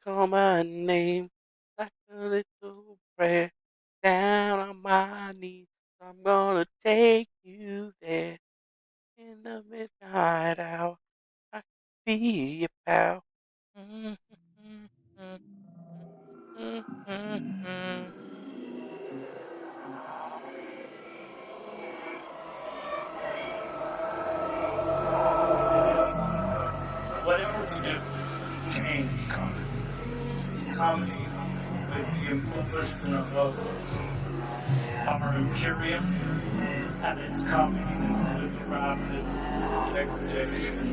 call my name like a little prayer down on my knees. I'm gonna take you there in the midnight hour. I can be your pal. Whatever we do, change is coming. It's coming with the establishment of our imperium, and it's coming with the rapid degradation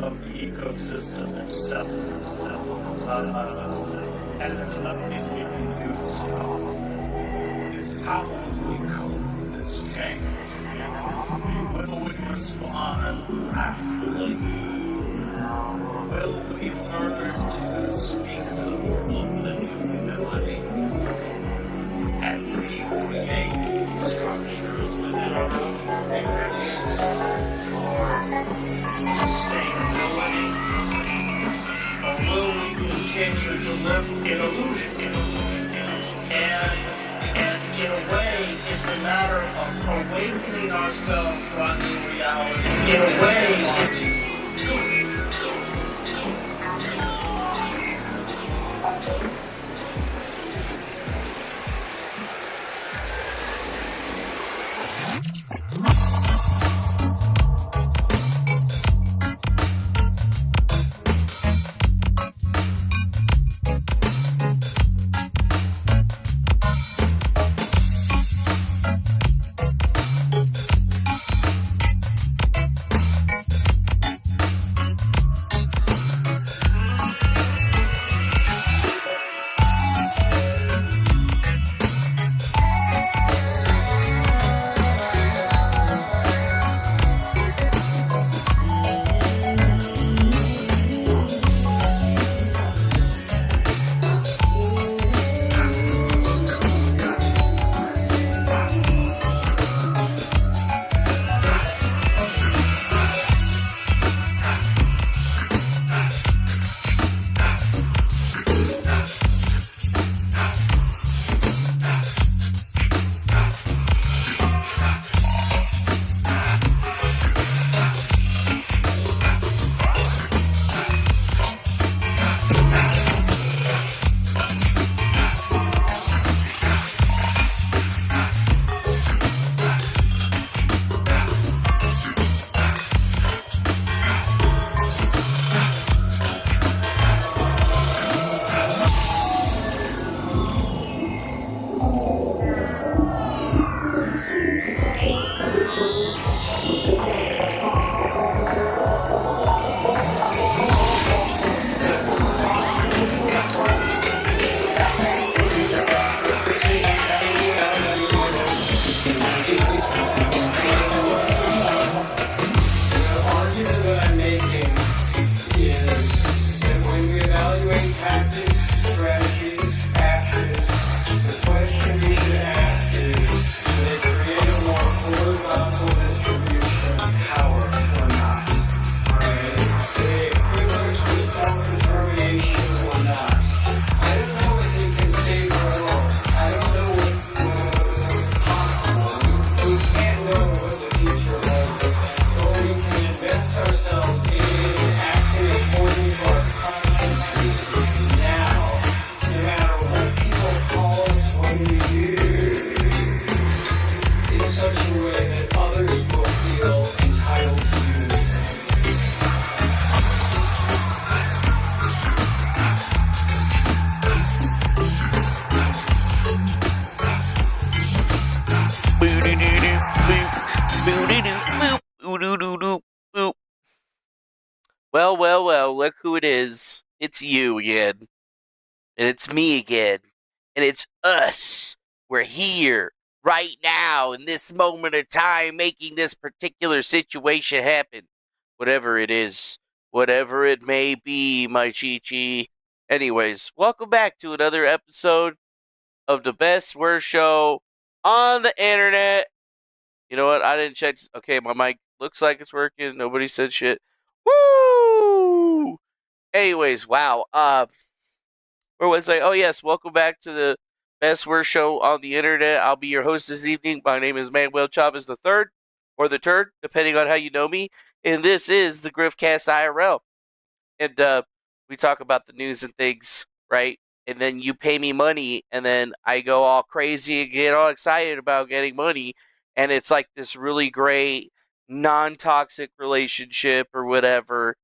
of the ecosystem itself. And it's nothing we can do to stop it. It's how we cope with this change. Will we respond rapidly? Will we learn to speak to the world with a new humility and recreate structures within our own communities for sustainability? Or will we continue to live in illusion? And in a way, it's a matter of awakening ourselves from the reality. In a way, Well, look who it is. It's you again. And it's me again. And it's us. We're here, right now, in this moment of time, making this particular situation happen. Whatever it is. Whatever it may be, my Chi-Chi. Anyways, welcome back to another episode of the best worst show on the internet. You know what? I didn't check. Okay, my mic looks like it's working. Nobody said shit. Woo! Anyways, wow. Where was I? Oh, yes. Welcome back to the best worst show on the internet. I'll be your host this evening. My name is Manuel Chavez the Third, or the Turd, depending on how you know me. And this is the griftcast IRL. And we talk about the news and things, right? And then you pay me money, and then I go all crazy and get all excited about getting money. And it's like this really great, non toxic relationship or whatever.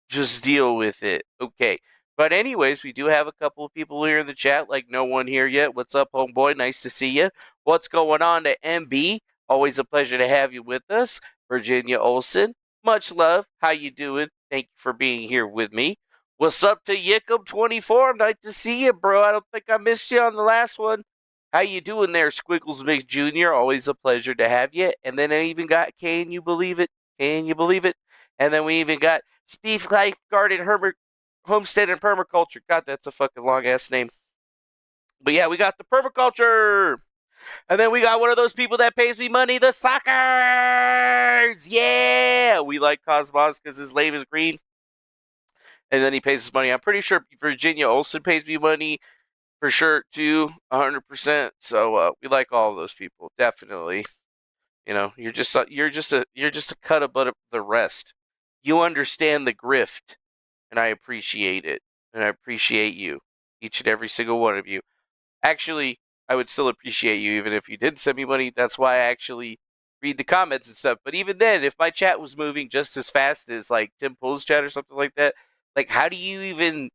Just deal with it. Okay. But anyways, we do have a couple of people here in the chat, like no one here yet. What's up, homeboy? Nice to see you. What's going on to MB? Always a pleasure to have you with us. Virginia Olson, much love. How you doing? Thank you for being here with me. What's up to Yickum24? Nice to see you, bro. I don't think I missed you on the last one. How you doing there, Squiggles Mix Jr.? Always a pleasure to have you. And then I even got, can you believe it? Can you believe it? And then we even got Speed Lifeguard and Homestead and Permaculture. God, that's a fucking long ass name. But yeah, we got the permaculture. And then we got one of those people that pays me money, the suckers. Yeah. We like Cosmos because his name is green. And then he pays us money. I'm pretty sure Virginia Olson pays me money for sure too, 100%. So we like all of those people, definitely. You know, you're just a cut above the rest. You understand the grift, and I appreciate it, and I appreciate you, each and every single one of you. Actually, I would still appreciate you even if you didn't send me money. That's why I actually read the comments and stuff. But even then, if my chat was moving just as fast as like Tim Pool's chat or something like that, like how do you even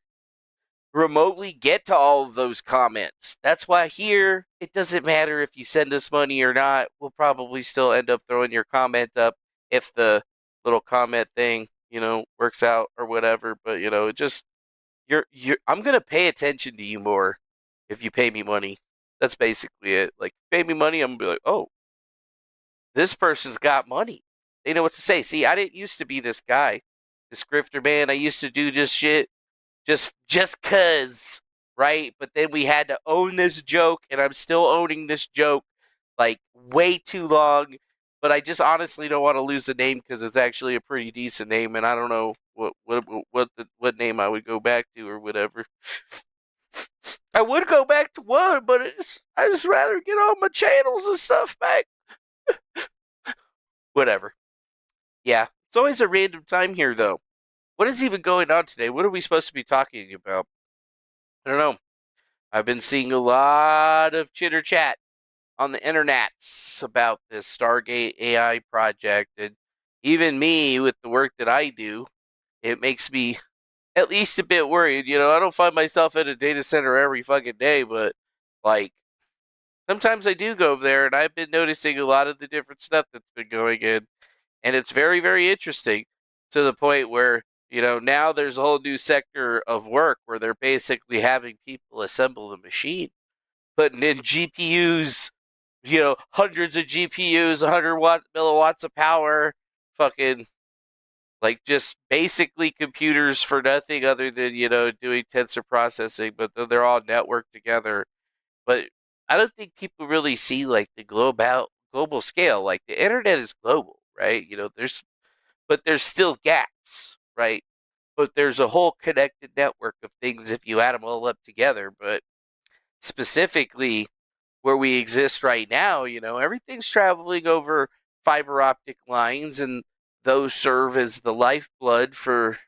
remotely get to all of those comments? That's why here it doesn't matter if you send us money or not. We'll probably still end up throwing your comment up if the little comment thing, works out or whatever. But it just you're I'm gonna pay attention to you more if you pay me money. That's basically it. Like pay me money, I'm gonna be like, oh, this person's got money. They know what to say. See, I didn't used to be this guy, this grifter man. I used to do this shit just cuz, right? But then we had to own this joke, and I'm still owning this joke like way too long. But I just honestly don't want to lose the name because it's actually a pretty decent name, and I don't know what name I would go back to or whatever. I would go back to one, but I just rather get all my channels and stuff back. Whatever. Yeah, it's always a random time here though. What is even going on today? What are we supposed to be talking about? I don't know. I've been seeing a lot of chitter chat on the internets about this Stargate AI project, and even me with the work that I do, it makes me at least a bit worried. I don't find myself at a data center every fucking day, but like sometimes I do go over there, and I've been noticing a lot of the different stuff that's been going in, and it's very, very interesting to the point where now there's a whole new sector of work where they're basically having people assemble the machine, putting in GPUs, hundreds of GPUs, 100 milliwatts of power, fucking like just basically computers for nothing other than doing tensor processing, but they're all networked together. But I don't think people really see like the global scale. Like the internet is global, right? There's still gaps, right? But there's a whole connected network of things if you add them all up together. But specifically where we exist right now, everything's traveling over fiber optic lines, and those serve as the lifeblood for,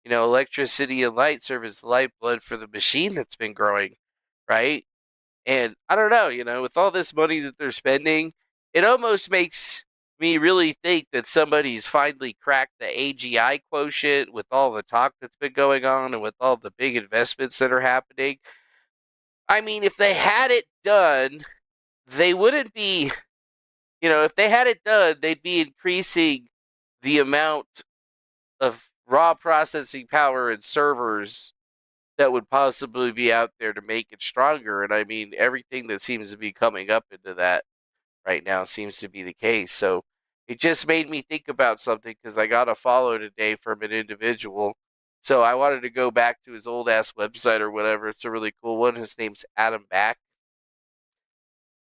electricity and light serve as the lifeblood for the machine that's been growing, right? And I don't know, with all this money that they're spending, it almost makes me really think that somebody's finally cracked the AGI quotient with all the talk that's been going on and with all the big investments that are happening. I mean, if they had it done, they wouldn't be, if they had it done, they'd be increasing the amount of raw processing power and servers that would possibly be out there to make it stronger. And I mean, everything that seems to be coming up into that right now seems to be the case. So it just made me think about something because I got a follow today from an individual. So I wanted to go back to his old ass website or whatever. It's a really cool one. His name's Adam Back.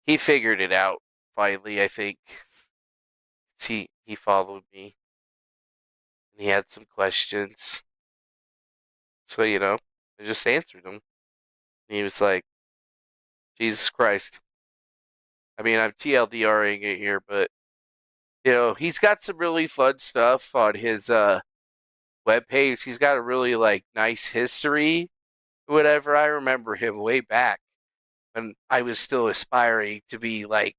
He figured it out finally, I think. He followed me and he had some questions. So, I just answered them. And he was like, Jesus Christ. I mean, I'm TLDRing it here, but he's got some really fun stuff on his webpage. He's got a really like nice history, whatever. I remember him way back when I was still aspiring to be like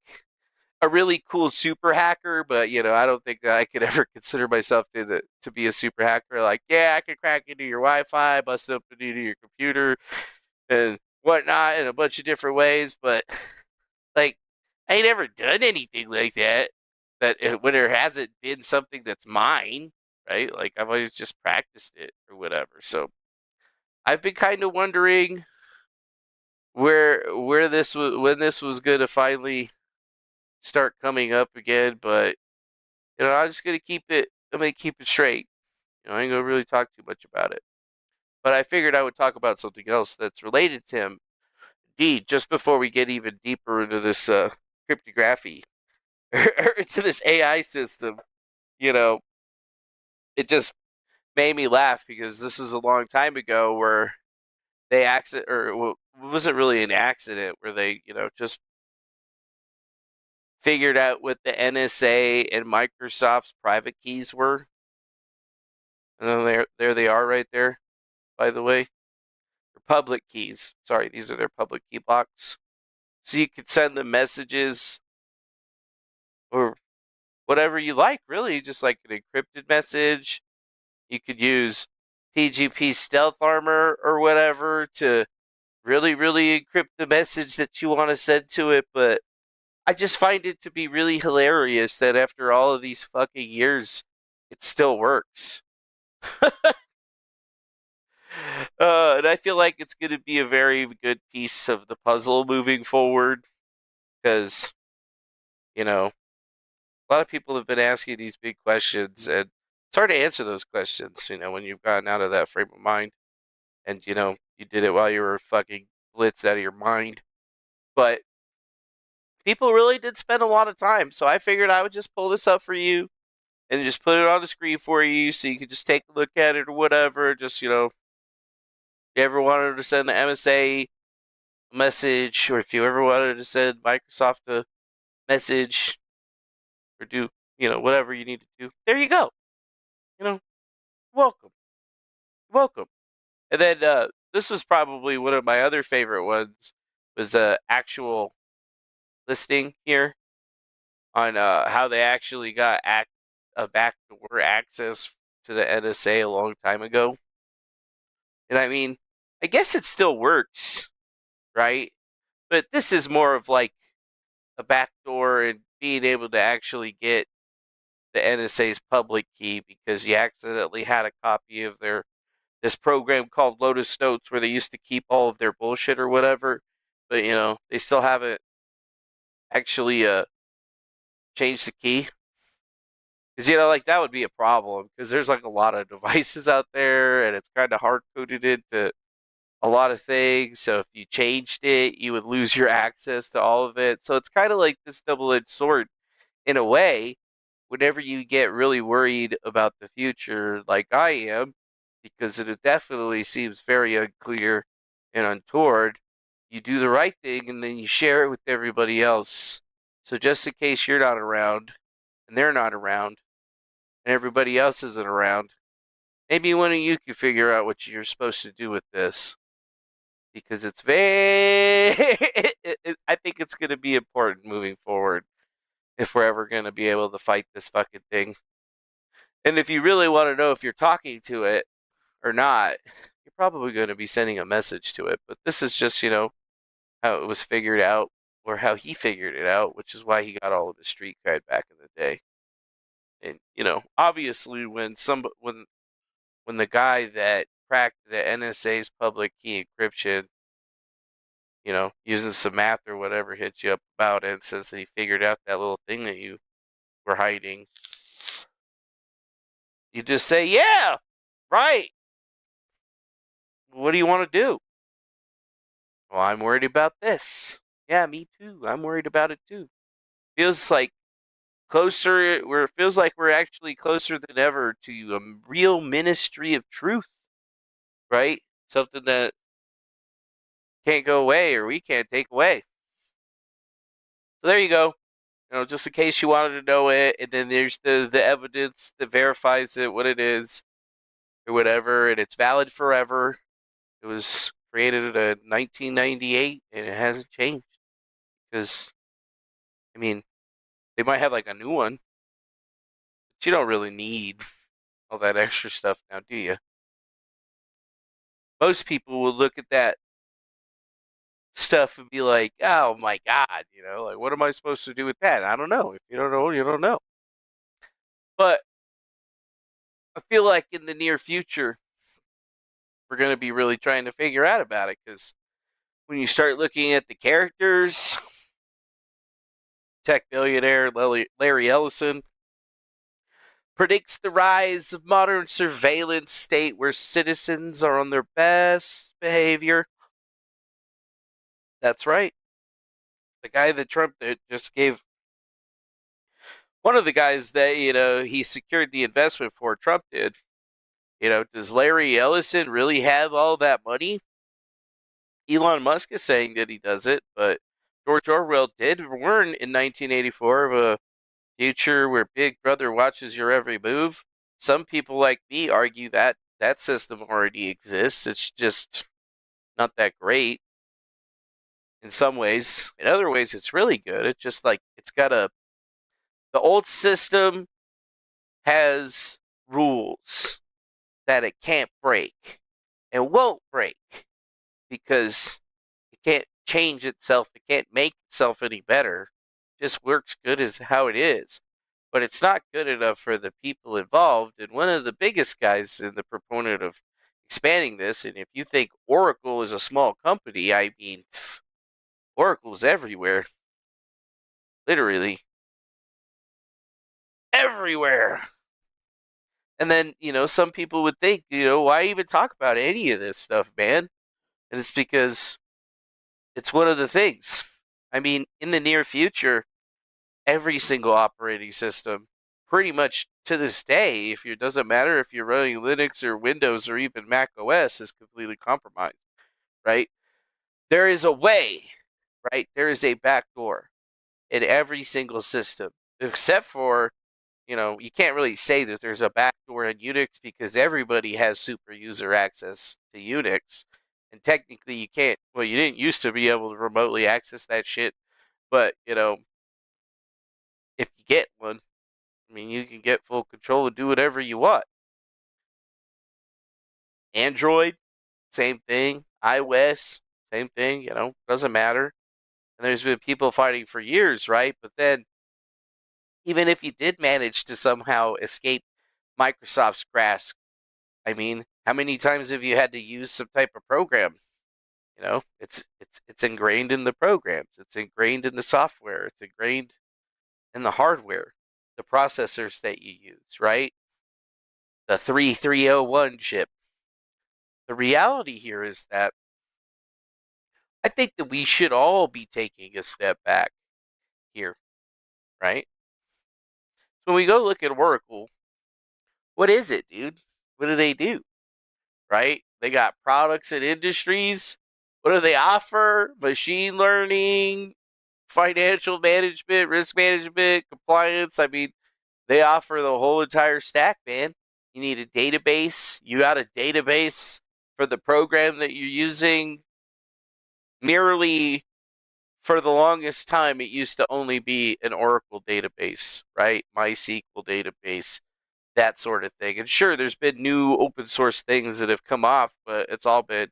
a really cool super hacker, but I don't think that I could ever consider myself to be a super hacker. Like, yeah, I can crack into your Wi-Fi, bust open into your computer, and whatnot in a bunch of different ways. But like, I ain't never done anything like that. When there hasn't been something that's mine, right? Like I've always just practiced it or whatever. So I've been kind of wondering where this was when this was going to finally start coming up again, but I'm just gonna keep it. I'm gonna keep it straight. I ain't gonna really talk too much about it. But I figured I would talk about something else that's related to him. Indeed, just before we get even deeper into this cryptography or into this AI system, you know, it just made me laugh because this is a long time ago where they it wasn't really an accident where they just figured out what the NSA and Microsoft's private keys were. And then there they are right there, by the way. They're public keys. Sorry, these are their public key blocks. So you could send them messages or whatever you like, really, just like an encrypted message. You could use PGP stealth armor or whatever to really, really encrypt the message that you want to send to it. But I just find it to be really hilarious that after all of these fucking years, it still works. And I feel like it's going to be a very good piece of the puzzle moving forward because, a lot of people have been asking these big questions, and it's hard to answer those questions, when you've gotten out of that frame of mind and, you did it while you were fucking blitzed out of your mind. But people really did spend a lot of time, so I figured I would just pull this up for you and just put it on the screen for you so you could just take a look at it or whatever. Just, if you ever wanted to send an MSA message, or if you ever wanted to send Microsoft a message, or do whatever you need to do, there you go. Welcome, welcome. And then this was probably one of my other favorite ones. Was actual listing here on how they actually got a backdoor access to the NSA a long time ago. And I mean, I guess it still works, right? But this is more of like a backdoor and being able to actually get the NSA's public key because you accidentally had a copy of this program called Lotus Notes where they used to keep all of their bullshit or whatever, but they still haven't actually changed the key. Because like that would be a problem because there's like a lot of devices out there and it's kind of hard coded into a lot of things. So if you changed it, you would lose your access to all of it. So it's kind of like this double-edged sword in a way. Whenever you get really worried about the future, like I am, because it definitely seems very unclear and untoward, you do the right thing and then you share it with everybody else. So just in case you're not around and they're not around and everybody else isn't around, maybe one of you can figure out what you're supposed to do with this. Because it's very, I think it's going to be important moving forward if we're ever going to be able to fight this fucking thing. And if you really want to know if you're talking to it or not, you're probably going to be sending a message to it. But this is just, how it was figured out or how he figured it out, which is why he got all of his street cred back in the day. And, obviously when the guy that cracked the NSA's public key encryption, using some math or whatever, hits you up about it and says that he figured out that little thing that you were hiding, you just say, yeah, right. What do you want to do? Well, I'm worried about this. Yeah, me too. I'm worried about it too. Feels like it feels like we're actually closer than ever to a real ministry of truth, right? Something that can't go away or we can't take away. So there you go. Just in case you wanted to know it, and then there's the evidence that verifies it, what it is, or whatever, and it's valid forever. It was created in 1998, and it hasn't changed. Because, I mean, they might have like a new one, but you don't really need all that extra stuff now, do you? Most people will look at that stuff and be like, oh my God, like, what am I supposed to do with that? I don't know. If you don't know, you don't know. But I feel like in the near future, we're going to be really trying to figure out about it, because when you start looking at the characters, tech billionaire Larry Ellison predicts the rise of modern surveillance state where citizens are on their best behavior. That's right. The guy that Trump just gave, one of the guys that, he secured the investment for, Trump did. Does Larry Ellison really have all that money? Elon Musk is saying that he does it, but George Orwell did warn in 1984 of a future where Big Brother watches your every move. Some people like me argue that that system already exists. It's just not that great in some ways. In other ways, it's really good. It's just like the old system has rules that it can't break and won't break, because it can't change itself. It can't make itself any better. It just works good as how it is. But it's not good enough for the people involved. And one of the biggest guys in the proponent of expanding this, and if you think Oracle is a small company, I mean, Oracle's everywhere. Literally everywhere. And then, some people would think, why even talk about any of this stuff, man? And it's because it's one of the things. I mean, in the near future, every single operating system, pretty much to this day, if it doesn't matter if you're running Linux or Windows or even Mac OS, is completely compromised, right? There is a way, right? There is a backdoor in every single system, except for, you can't really say that there's a backdoor in Unix, because everybody has super user access to Unix. And technically you can't, well, you didn't used to be able to remotely access that shit, but, if you get one, I mean, you can get full control and do whatever you want. Android, same thing. iOS, same thing, doesn't matter. And there's been people fighting for years, right? But then, even if you did manage to somehow escape Microsoft's grasp, I mean, how many times have you had to use some type of program? It's ingrained in the programs. It's ingrained in the software. It's ingrained in the hardware, the processors that you use, right? The 3301 chip. The reality here is that I think that we should all be taking a step back here, right? When we go look at Oracle, what is it, dude? What do they do, right? They got products and industries. What do they offer? Machine learning, financial management, risk management, compliance. I mean, they offer the whole entire stack, man. You need a database. You got a database for the program that you're using. Merely for the longest time, it used to only be an Oracle database, right? MySQL database, that sort of thing. And sure, there's been new open source things that have come off, but it's all been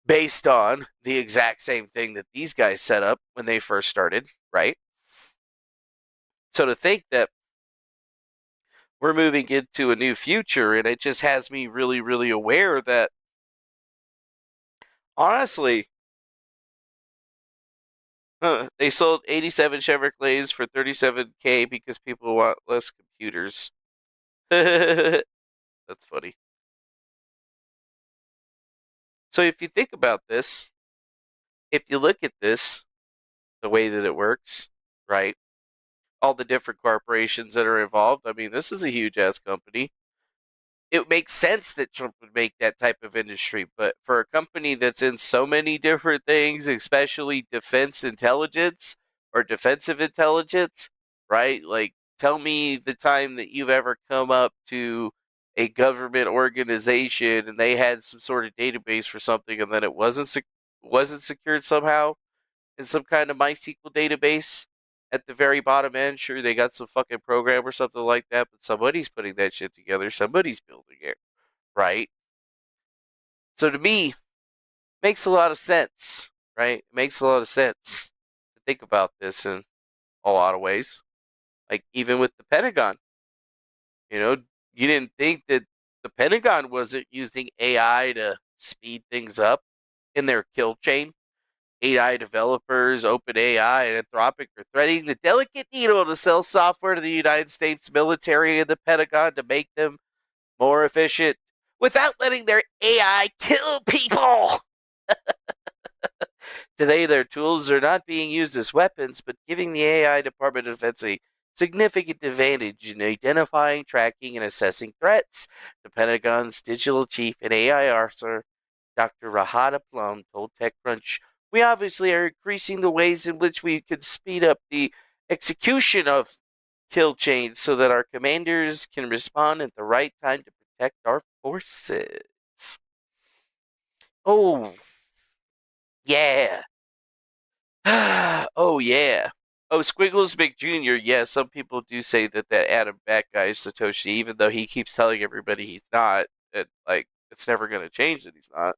based on the exact same thing that these guys set up when they first started, right? So to think that we're moving into a new future, and it just has me really, really aware that, honestly, they sold 87 Chevrolets for $37K because people want less computers. That's funny. So if you think about this, if you look at this, the way that it works, right? All the different corporations that are involved. I mean, this is a huge ass company. it makes sense that Trump would make that type of industry. But for a company that's in so many different things, especially defense intelligence or defensive intelligence, right? Like, tell me the time that you've ever come up to a government organization and they had some sort of database for something and then it wasn't secured somehow in some kind of MySQL database at the very bottom end. Sure, they got some fucking program or something like that, but somebody's putting that shit together. Somebody's building it, right? So to me, makes a lot of sense, right? It makes a lot of sense to think about this in a lot of ways. Like, even with the Pentagon, you didn't think that the Pentagon wasn't using AI to speed things up in their kill chain. AI developers, OpenAI, and Anthropic are threading the delicate needle to sell software to the United States military and the Pentagon to make them more efficient without letting their AI kill people. Today, their tools are not being used as weapons, but giving the AI Department of Defense a significant advantage in identifying, tracking, and assessing threats. The Pentagon's digital chief and AI officer, Dr. Rahada Plum, told TechCrunch, "We obviously are increasing the ways in which we can speed up the execution of kill chains so that our commanders can respond at the right time to protect our forces." Oh, yeah. Oh, yeah. Oh, Squiggles McJr. Yeah, some people do say that Adam Back guy is Satoshi, even though he keeps telling everybody he's not. And, like, it's never going to change that he's not.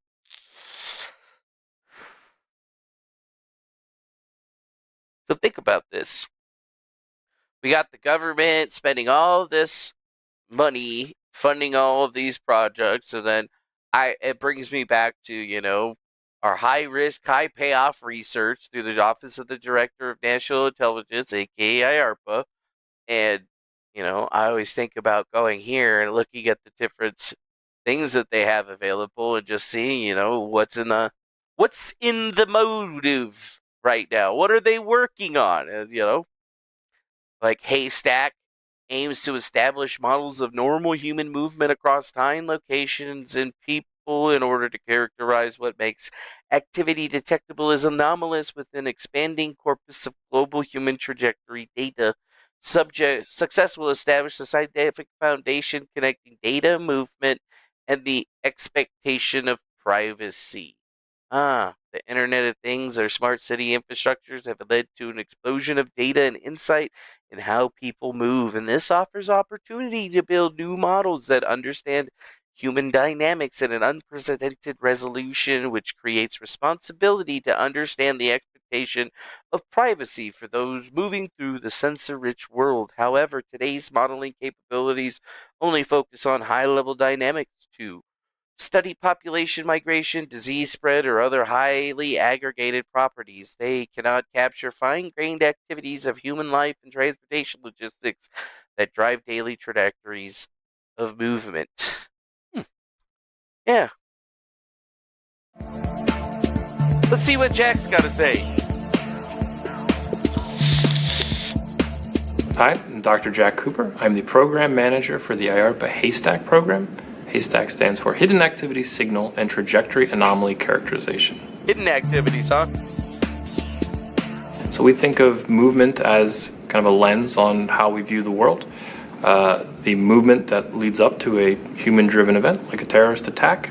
So think about this. We got the government spending all of this money funding all of these projects, and then it brings me back to, our high risk, high payoff research through the Office of the Director of National Intelligence, aka IARPA. And, I always think about going here and looking at the different things that they have available and just seeing, what's in the motive right now. What are they working on? And, like Haystack aims to establish models of normal human movement across time, locations, and people in order to characterize what makes activity detectable as anomalous within an expanding corpus of global human trajectory data. Success will establish a scientific foundation connecting data, movement, and the expectation of privacy. The Internet of Things or smart city infrastructures have led to an explosion of data and insight in how people move, and this offers opportunity to build new models that understand human dynamics at an unprecedented resolution, which creates responsibility to understand the expectation of privacy for those moving through the sensor-rich world. However, today's modeling capabilities only focus on high-level dynamics to study population migration, disease spread, or other highly aggregated properties. They cannot capture fine-grained activities of human life and transportation logistics that drive daily trajectories of movement. Yeah. Let's see what Jack's got to say. Hi, I'm Dr. Jack Cooper. I'm the Program Manager for the IARPA Haystack program. Haystack stands for Hidden Activity Signal and Trajectory Anomaly Characterization. Hidden activities, huh? So we think of movement as kind of a lens on how we view the world. The movement that leads up to a human-driven event, like a terrorist attack,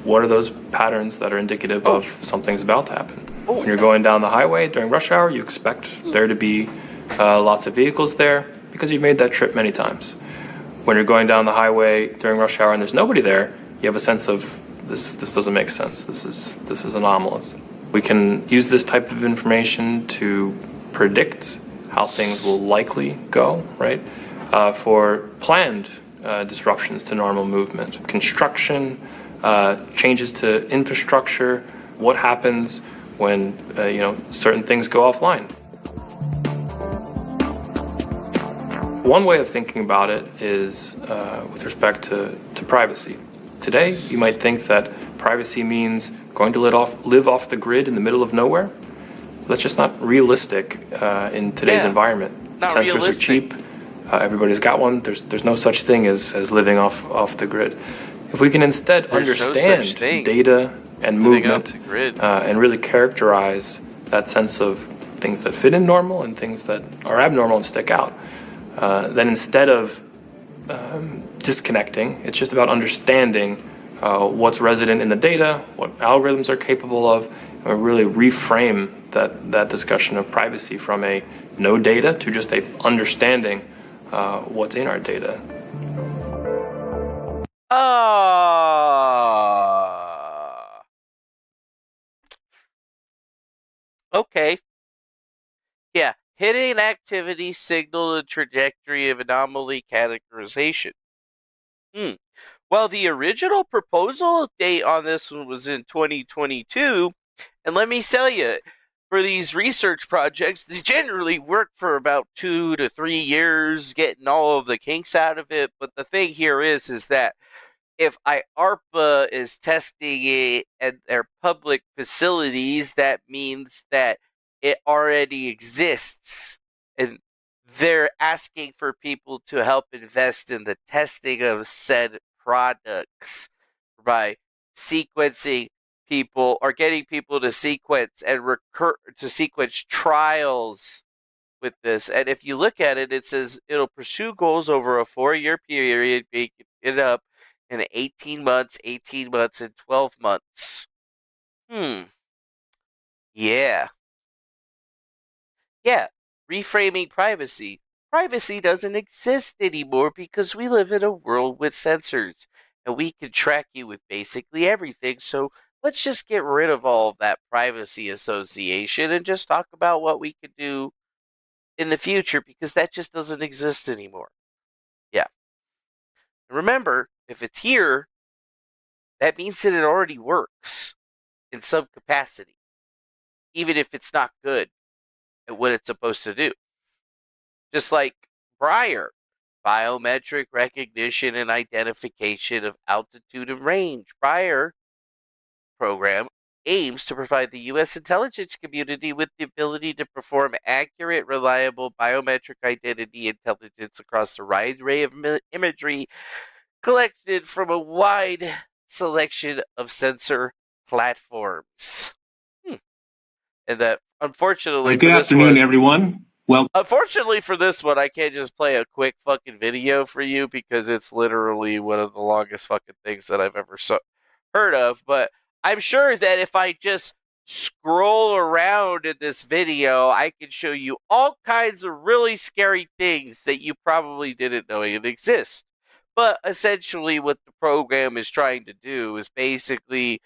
what are those patterns that are indicative of something's about to happen? When you're going down the highway during rush hour, you expect there to be lots of vehicles there because you've made that trip many times. When you're going down the highway during rush hour and there's nobody there, you have a sense of this doesn't make sense. This is anomalous. We can use this type of information to predict how things will likely go, right? For planned disruptions to normal movement, construction, changes to infrastructure, what happens when certain things go offline. One way of thinking about it is with respect to privacy. Today, you might think that privacy means going to live off the grid in the middle of nowhere. That's just not realistic in today's environment. Not Sensors realistic. are cheap. Everybody's got one. There's no such thing as living off the grid. If we can instead understand data and movement and really characterize that sense of things that fit in normal and things that are abnormal and stick out, then instead of disconnecting, it's just about understanding what's resident in the data, what algorithms are capable of, and really reframe that discussion of privacy from a no data to just a understanding what's in our data. Okay. Yeah, hidden activity signal the trajectory of anomaly categorization. Well, the original proposal date on this one was in 2022, and let me tell you, for these research projects, they generally work for about 2 to 3 years, getting all of the kinks out of it. But the thing here is that if IARPA is testing it at their public facilities, that means that it already exists. And they're asking for people to help invest in the testing of said products by sequencing people or getting people to sequence and sequence trials with this. And if you look at it, it says it'll pursue goals over a 4-year period, making it up in 18 months, and 12 months. Yeah. Yeah. Reframing privacy. Privacy doesn't exist anymore because we live in a world with sensors and we can track you with basically everything. So let's just get rid of all of that privacy association and just talk about what we could do in the future because that just doesn't exist anymore. Yeah. Remember, if it's here, that means that it already works in some capacity, even if it's not good at what it's supposed to do. Just like prior, biometric recognition and identification of altitude and range. Prior program aims to provide the U.S. intelligence community with the ability to perform accurate, reliable biometric identity intelligence across a wide array of imagery collected from a wide selection of sensor platforms. And that, unfortunately, good afternoon, everyone. Unfortunately for this one, I can't just play a quick fucking video for you because it's literally one of the longest fucking things that I've ever heard of. But I'm sure that if I just scroll around in this video, I can show you all kinds of really scary things that you probably didn't know even exist. But essentially what the program is trying to do is basically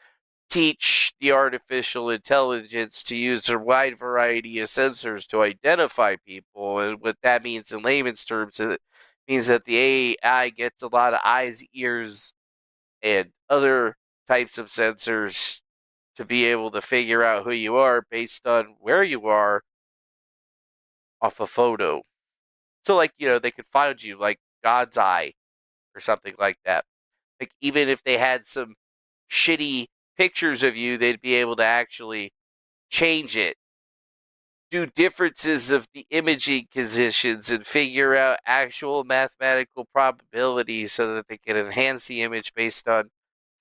teach the artificial intelligence to use a wide variety of sensors to identify people. And what that means in layman's terms, it means that the AI gets a lot of eyes, ears, and other types of sensors to be able to figure out who you are based on where you are off a photo. So, like, they could find you like God's eye or something like that. Like, even if they had some shitty pictures of you, they'd be able to actually change it, do differences of the imaging positions, and figure out actual mathematical probabilities so that they can enhance the image based on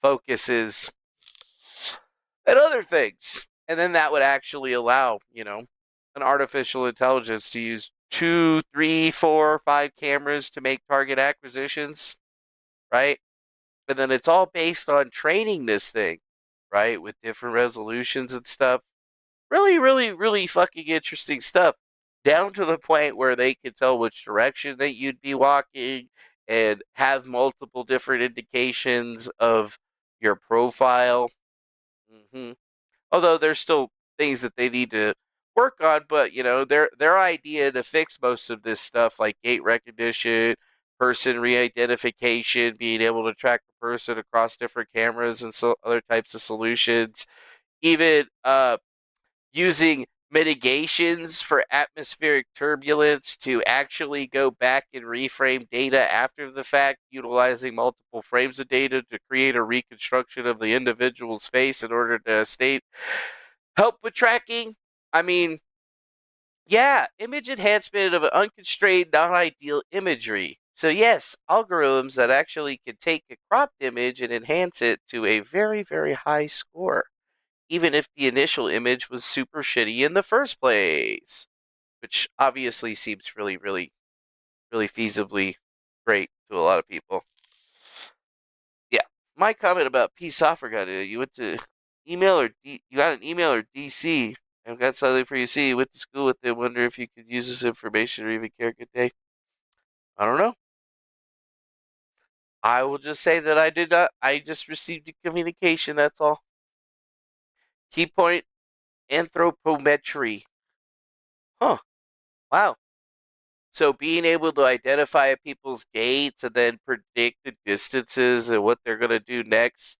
focuses and other things. And then that would actually allow, an artificial intelligence to use 2, 3, 4, 5 cameras to make target acquisitions, right? And then it's all based on training this thing, right? With different resolutions and stuff. Really, really, really fucking interesting stuff. Down to the point where they can tell which direction that you'd be walking and have multiple different indications of your profile. Although there's still things that they need to work on, but their idea to fix most of this stuff, like gait recognition, person re-identification, being able to track the person across different cameras and so other types of solutions, even using mitigations for atmospheric turbulence to actually go back and reframe data after the fact, utilizing multiple frames of data to create a reconstruction of the individual's face in order to help with tracking. I mean, Yeah, image enhancement of an unconstrained, non-ideal imagery. So yes, algorithms that actually can take a cropped image and enhance it to a very, very high score, even if the initial image was super shitty in the first place, which obviously seems really, really, really feasibly great to a lot of people. Yeah, my comment about peace offer got it. You went to email or you got an email or DC. I've got something for you. See, you went to school with them. Wonder if you could use this information or even care. Good day. I don't know. I will just say that I did not. I just received a communication. That's all. Key point: anthropometry. Huh. Wow. So being able to identify people's gaits and then predict the distances and what they're going to do next,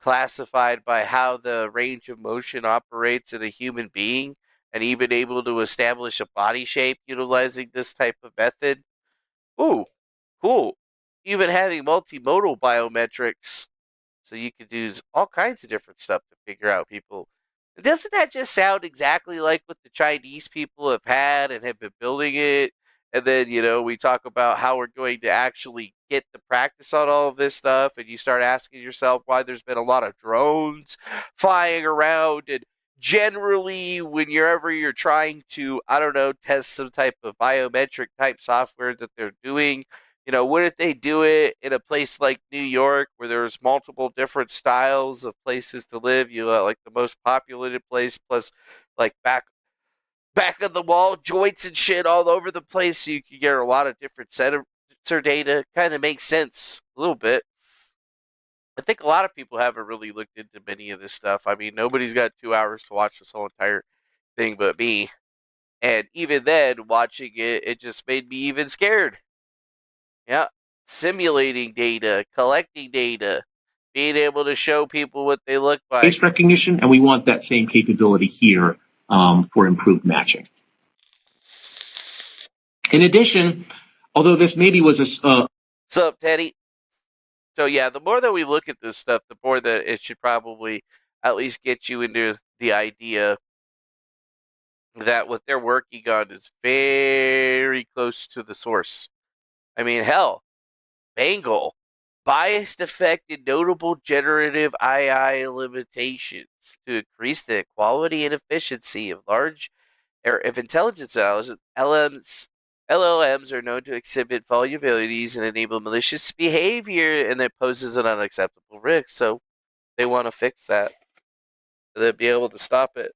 classified by how the range of motion operates in a human being, and even able to establish a body shape utilizing this type of method. Ooh, cool. Even having multimodal biometrics, so you could do all kinds of different stuff to figure out people. Doesn't that just sound exactly like what the Chinese people have had and have been building it? And then, we talk about how we're going to actually get the practice on all of this stuff, and you start asking yourself why there's been a lot of drones flying around. And generally, whenever you're trying to, I don't know, test some type of biometric type software that they're doing, wouldn't they do it in a place like New York where there's multiple different styles of places to live? Like the most populated place, plus like back of the wall joints and shit all over the place, so you can get a lot of different sensor data. Kind of makes sense a little bit. I think a lot of people haven't really looked into many of this stuff. I mean, nobody's got 2 hours to watch this whole entire thing but me. And even then, watching it, it just made me even scared. Yeah. Simulating data, collecting data, being able to show people what they look like. Face recognition, and we want that same capability here for improved matching. In addition, although this maybe was a... What's up, Teddy? So yeah, the more that we look at this stuff, the more that it should probably at least get you into the idea that what they're working on is very close to the source. I mean, hell, Bangle, biased affected notable generative AI limitations to increase the quality and efficiency of large or if intelligence LLMs are known to exhibit vulnerabilities and enable malicious behavior, and that poses an unacceptable risk. So they want to fix that. They'll be able to stop it.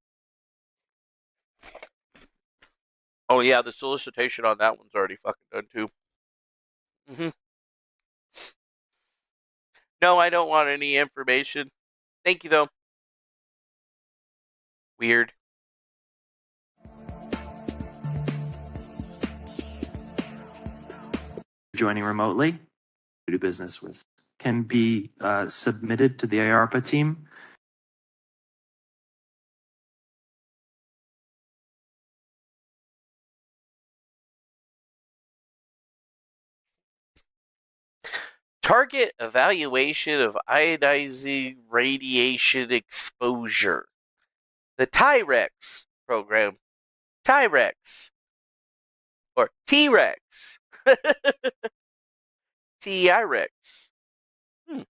Oh yeah, the solicitation on that one's already fucking done too. Mm-hmm. No, I don't want any information. Thank you though. Weird. Joining remotely, do business with, can be submitted to the IARPA team. Target evaluation of ionizing radiation exposure. The TIREX program. TIREX. Or T-Rex. TIREX. I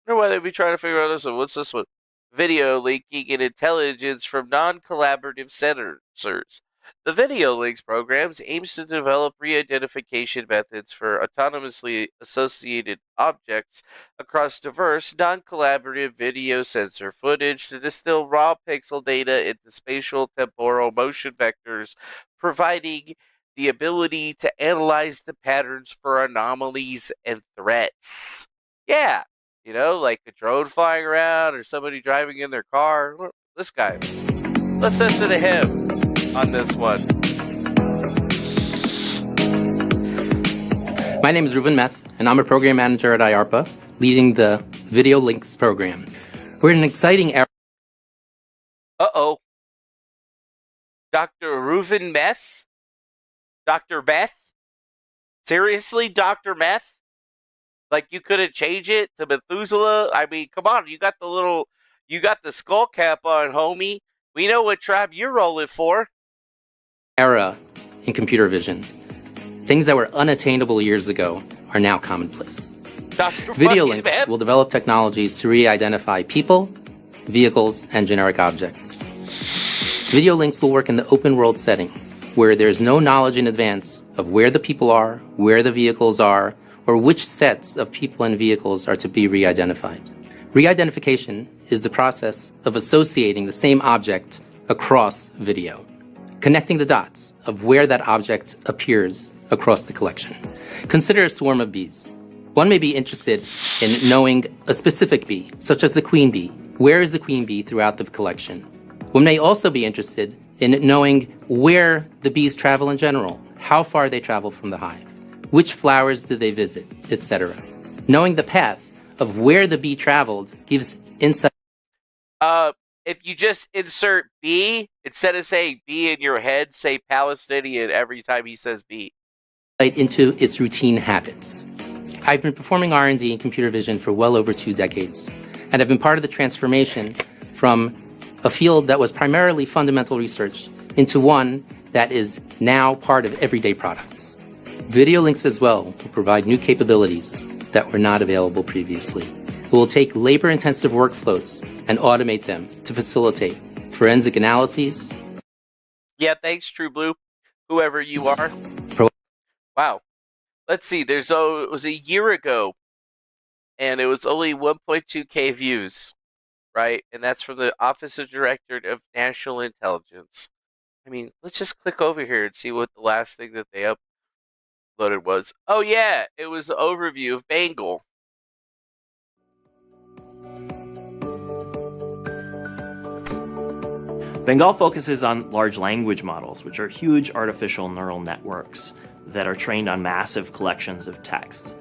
wonder why they'd be trying to figure out this one. What's this one? Video linking and intelligence from non-collaborative sensors. The Video Links programs aims to develop re-identification methods for autonomously associated objects across diverse, non-collaborative video sensor footage to distill raw pixel data into spatial temporal motion vectors, providing the ability to analyze the patterns for anomalies and threats. Yeah, like a drone flying around or somebody driving in their car. This guy. Let's listen to him on this one. My name is Ruben Meth, and I'm a program manager at IARPA, leading the Video Links program. We're in an exciting era. Uh-oh. Dr. Ruben Meth? Dr. Meth? Seriously, Dr. Meth? Like, you couldn't change it to Methuselah? I mean, come on, you got the skull cap on, homie. We know what tribe you're rolling for. era in computer vision. Things that were unattainable years ago are now commonplace. Video links will develop technologies to re-identify people, vehicles, and generic objects. Video links will work in the open world setting, where there's no knowledge in advance of where the people are, where the vehicles are, or which sets of people and vehicles are to be re-identified. Re-identification is the process of associating the same object across video, connecting the dots of where that object appears across the collection. Consider a swarm of bees. One may be interested in knowing a specific bee, such as the queen bee. Where is the queen bee throughout the collection? One may also be interested in knowing where the bees travel in general, how far they travel from the hive, which flowers do they visit, etc. Knowing the path of where the bee traveled gives insight. If you just insert bee, instead of saying bee in your head, say Palestinian every time he says bee. Into its routine habits. I've been performing R&D in computer vision for well over 2 decades, and I've been part of the transformation from a field that was primarily fundamental research into one that is now part of everyday products. Video links as well will provide new capabilities that were not available previously. It will take labor-intensive workflows and automate them to facilitate forensic analyses. Yeah, thanks, True Blue, whoever you are. Wow. Let's see, it was a year ago, and it was only 1.2K views, right? And that's from the Office of Director of National Intelligence. I mean, let's just click over here and see what the last thing that they uploaded was. Oh yeah, it was an overview of Bengal. Bengal focuses on large language models, which are huge artificial neural networks that are trained on massive collections of text,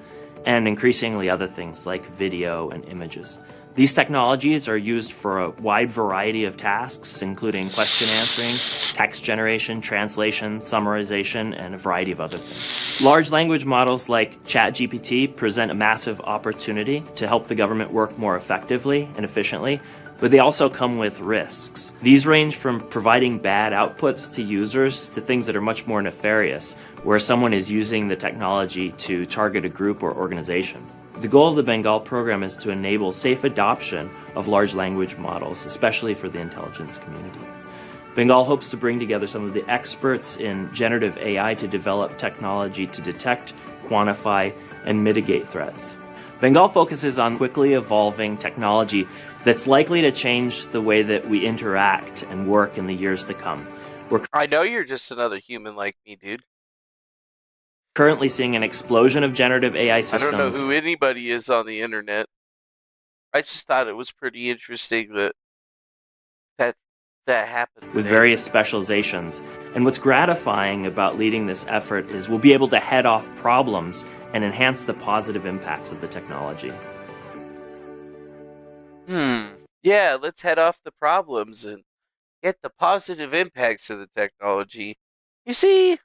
and increasingly other things like video and images. These technologies are used for a wide variety of tasks, including question answering, text generation, translation, summarization, and a variety of other things. Large language models like ChatGPT present a massive opportunity to help the government work more effectively and efficiently, but they also come with risks. These range from providing bad outputs to users to things that are much more nefarious, where someone is using the technology to target a group or organization. The goal of the Bengal program is to enable safe adoption of large language models, especially for the intelligence community. Bengal hopes to bring together some of the experts in generative AI to develop technology to detect, quantify, and mitigate threats. Bengal focuses on quickly evolving technology that's likely to change the way that we interact and work in the years to come. I know you're just another human like me, dude. Currently seeing an explosion of generative AI systems. I don't know who anybody is on the internet. I just thought it was pretty interesting that happened. With various specializations. And what's gratifying about leading this effort is we'll be able to head off problems and enhance the positive impacts of the technology. Yeah, let's head off the problems and get the positive impacts of the technology. You see,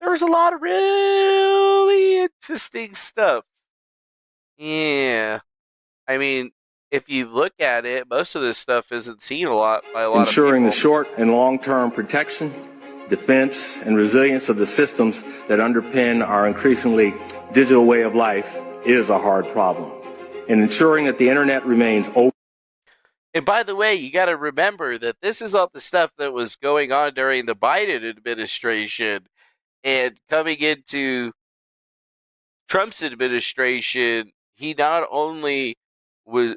there was a lot of really interesting stuff. Yeah. I mean, if you look at it, most of this stuff isn't seen a lot by a lot of people. Ensuring the short and long-term protection, defense, and resilience of the systems that underpin our increasingly digital way of life is a hard problem. And ensuring that the internet remains open. And by the way, you got to remember that this is all the stuff that was going on during the Biden administration. And coming into Trump's administration, he not only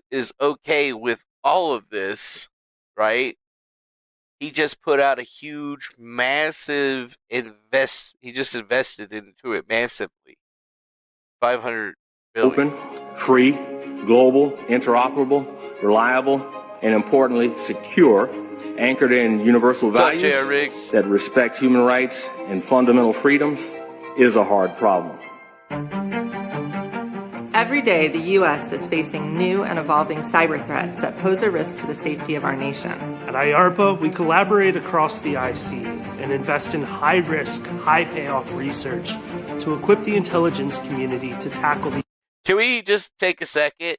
is okay with all of this, right? He just put out a huge, massive he just invested into it massively. $500 billion. Open, free, global, interoperable, reliable, and importantly, secure, anchored in universal values that respect human rights and fundamental freedoms is a hard problem. Every day, the U.S. is facing new and evolving cyber threats that pose a risk to the safety of our nation. At IARPA, we collaborate across the IC and invest in high-risk, high-payoff research to equip the intelligence community to tackle the... Can we just take a second?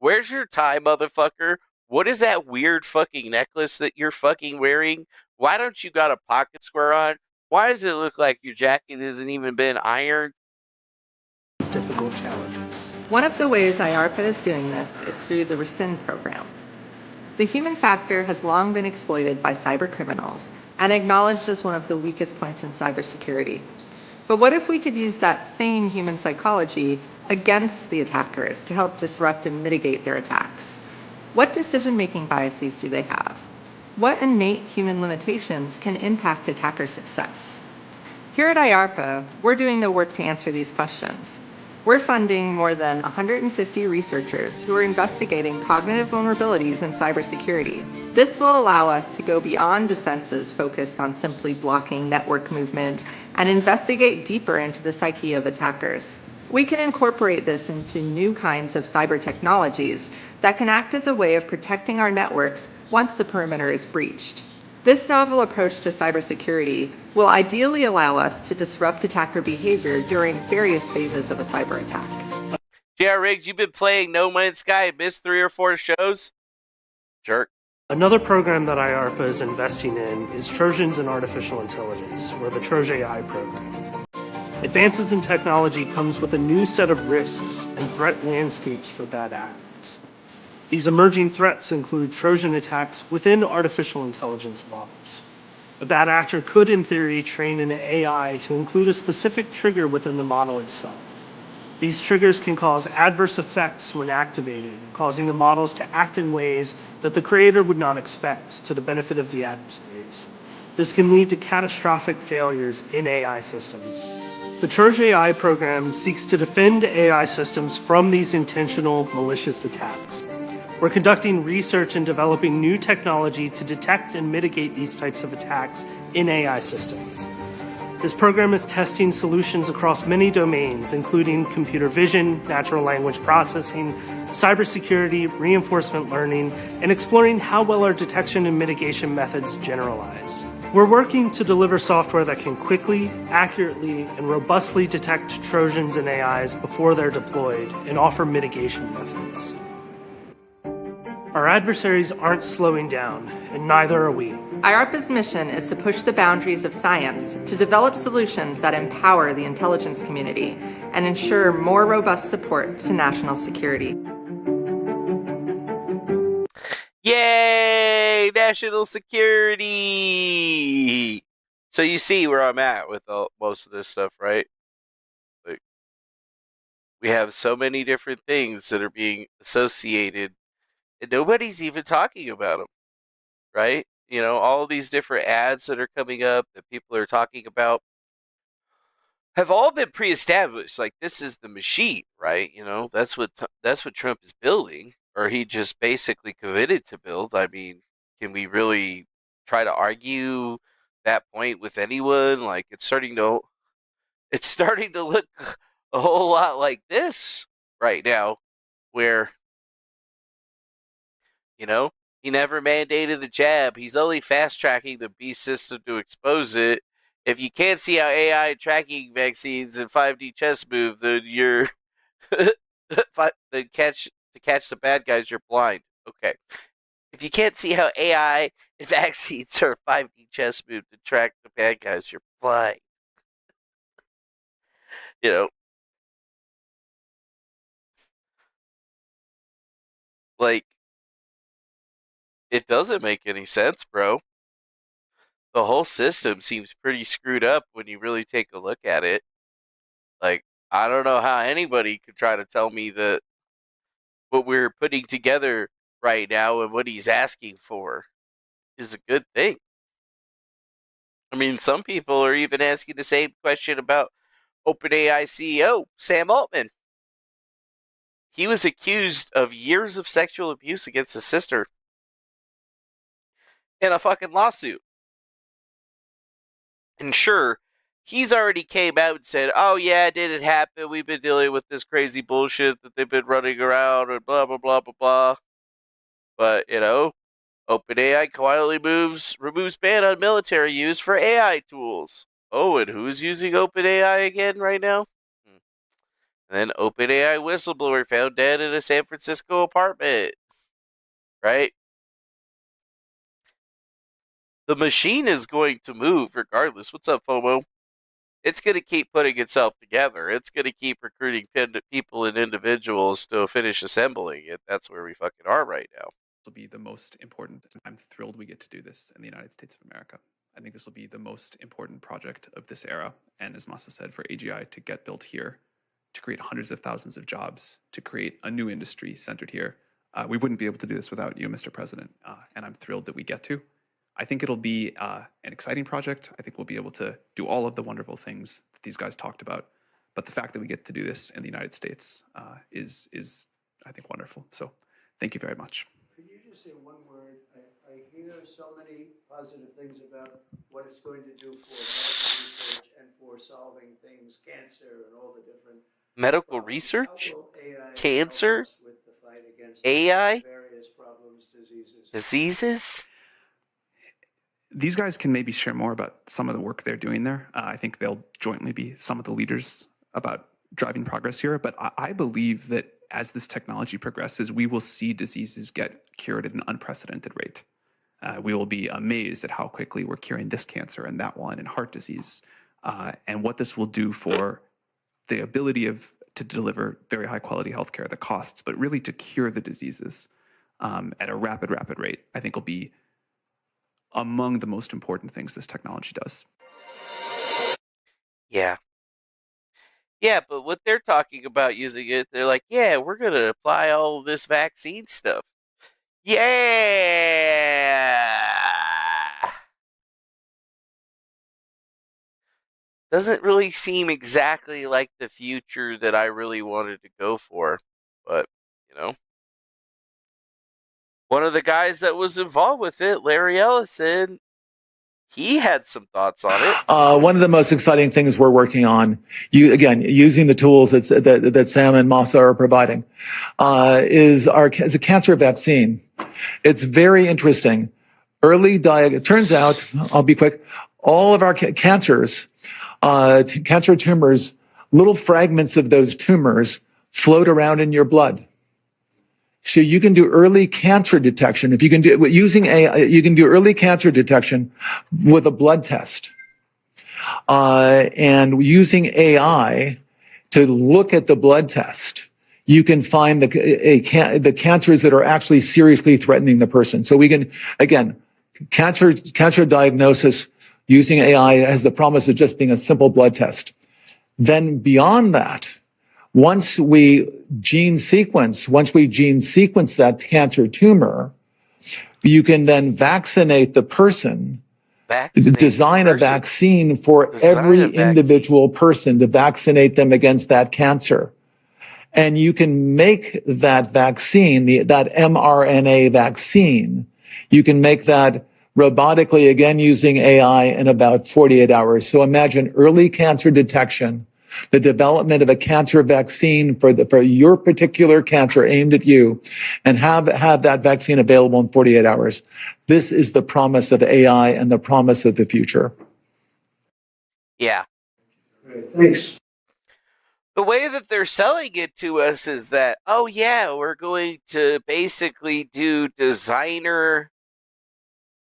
Where's your tie, motherfucker? What is that weird fucking necklace that you're fucking wearing? Why don't you got a pocket square on? Why does it look like your jacket hasn't even been ironed? Difficult challenges. One of the ways IARPA is doing this is through the Rescind program. The human factor has long been exploited by cyber criminals and acknowledged as one of the weakest points in cybersecurity. But what if we could use that same human psychology against the attackers to help disrupt and mitigate their attacks? What decision-making biases do they have? What innate human limitations can impact attacker success? Here at IARPA, we're doing the work to answer these questions. We're funding more than 150 researchers who are investigating cognitive vulnerabilities in cybersecurity. This will allow us to go beyond defenses focused on simply blocking network movement and investigate deeper into the psyche of attackers. We can incorporate this into new kinds of cyber technologies that can act as a way of protecting our networks once the perimeter is breached. This novel approach to cybersecurity will ideally allow us to disrupt attacker behavior during various phases of a cyber attack. J.R. Riggs, you've been playing No Man's Sky and missed 3 or 4 shows? Jerk. Another program that IARPA is investing in is Trojans in Artificial Intelligence, or the Trojan AI program. Advances in technology comes with a new set of risks and threat landscapes for bad actors. These emerging threats include Trojan attacks within artificial intelligence models. A bad actor could, in theory, train an AI to include a specific trigger within the model itself. These triggers can cause adverse effects when activated, causing the models to act in ways that the creator would not expect to the benefit of the adversaries. This can lead to catastrophic failures in AI systems. The Trojan AI program seeks to defend AI systems from these intentional, malicious attacks. We're conducting research and developing new technology to detect and mitigate these types of attacks in AI systems. This program is testing solutions across many domains, including computer vision, natural language processing, cybersecurity, reinforcement learning, and exploring how well our detection and mitigation methods generalize. We're working to deliver software that can quickly, accurately, and robustly detect Trojans and AIs before they're deployed and offer mitigation methods. Our adversaries aren't slowing down, and neither are we. IARPA's mission is to push the boundaries of science to develop solutions that empower the intelligence community and ensure more robust support to national security. Yay! National security! So you see where I'm at with most of this stuff, right? Like, we have so many different things that are being associated, and nobody's even talking about them, right? You know, all these different ads that are coming up that people are talking about have all been pre-established. Like, this is the machine, right? You know, that's what Trump is building, or he just basically committed to build. I mean, can we really try to argue that point with anyone? Like, it's starting to look a whole lot like this right now, where, you know, he never mandated the jab. He's only fast-tracking the B system to expose it. If you can't see how AI tracking vaccines and 5D chess move, then you're then catch the bad guys, you're blind. Okay. If you can't see how AI and vaccines or 5D chess move to track the bad guys, you're blind. You know, like, it doesn't make any sense, bro. The whole system seems pretty screwed up when you really take a look at it. Like, I don't know how anybody could try to tell me that what we're putting together right now and what he's asking for is a good thing. I mean, some people are even asking the same question about OpenAI CEO Sam Altman. He was accused of years of sexual abuse against his sister in a fucking lawsuit. And sure, he's already came out and said, oh yeah, it didn't happen. We've been dealing with this crazy bullshit that they've been running around and blah, blah, blah, blah, blah. But, you know, OpenAI quietly removes ban on military use for AI tools. Oh, and who's using OpenAI again right now? And then OpenAI whistleblower found dead in a San Francisco apartment. Right? the machine is going to move regardless. What's up, FOMO? It's going to keep putting itself together. It's going to keep recruiting people and individuals to finish assembling it. That's where we fucking are right now. This will be the most important. I'm thrilled we get to do this in the United States of America. I think this will be the most important project of this era. And as Masa said, for AGI to get built here, to create hundreds of thousands of jobs, to create a new industry centered here. We wouldn't be able to do this without you, Mr. President. And I'm thrilled that we get to. I think it'll be an exciting project. I think we'll be able to do all of the wonderful things that these guys talked about. But the fact that we get to do this in the United States is, I think, wonderful. So thank you very much. Could you just say one word? I hear so many positive things about what it's going to do for medical research and for solving things, cancer and all the different medical research, cancer, with the fight against AI, various problems, diseases. These guys can maybe share more about some of the work they're doing there. I think they'll jointly be some of the leaders about driving progress here. But I believe that as this technology progresses, we will see diseases get cured at an unprecedented rate. We will be amazed at how quickly we're curing this cancer and that one and heart disease. And what this will do for the ability to deliver very high quality healthcare, the costs, but really to cure the diseases at a rapid rate, I think will be among the most important things this technology does. Yeah. Yeah, but what they're talking about using it, they're like, yeah, we're going to apply all this vaccine stuff. Yeah. Doesn't really seem exactly like the future that I really wanted to go for. But, you know. One of the guys that was involved with it, Larry Ellison, he had some thoughts on it. One of the most exciting things we're working on, using the tools that Sam and Masa are providing, is a cancer vaccine. It's very interesting. It turns out, I'll be quick, all of our cancers, cancer tumors, little fragments of those tumors float around in your blood. So you can do early cancer detection. If you can do using AI, you can do early cancer detection with a blood test. And using AI to look at the blood test, you can find the cancers that are actually seriously threatening the person. So we can, again, cancer diagnosis using AI has the promise of just being a simple blood test. Then beyond that, once we gene sequence that cancer tumor, you can then vaccinate the person, design a vaccine for every individual person to vaccinate them against that cancer. And you can make that vaccine, that mRNA vaccine, you can make that robotically, again, using AI in about 48 hours. So imagine early cancer detection, the development of a cancer vaccine for your particular cancer aimed at you, and have that vaccine available in 48 hours. This is the promise of AI and the promise of the future. Yeah. Great, thanks. The way that they're selling it to us is that, oh yeah, we're going to basically do designer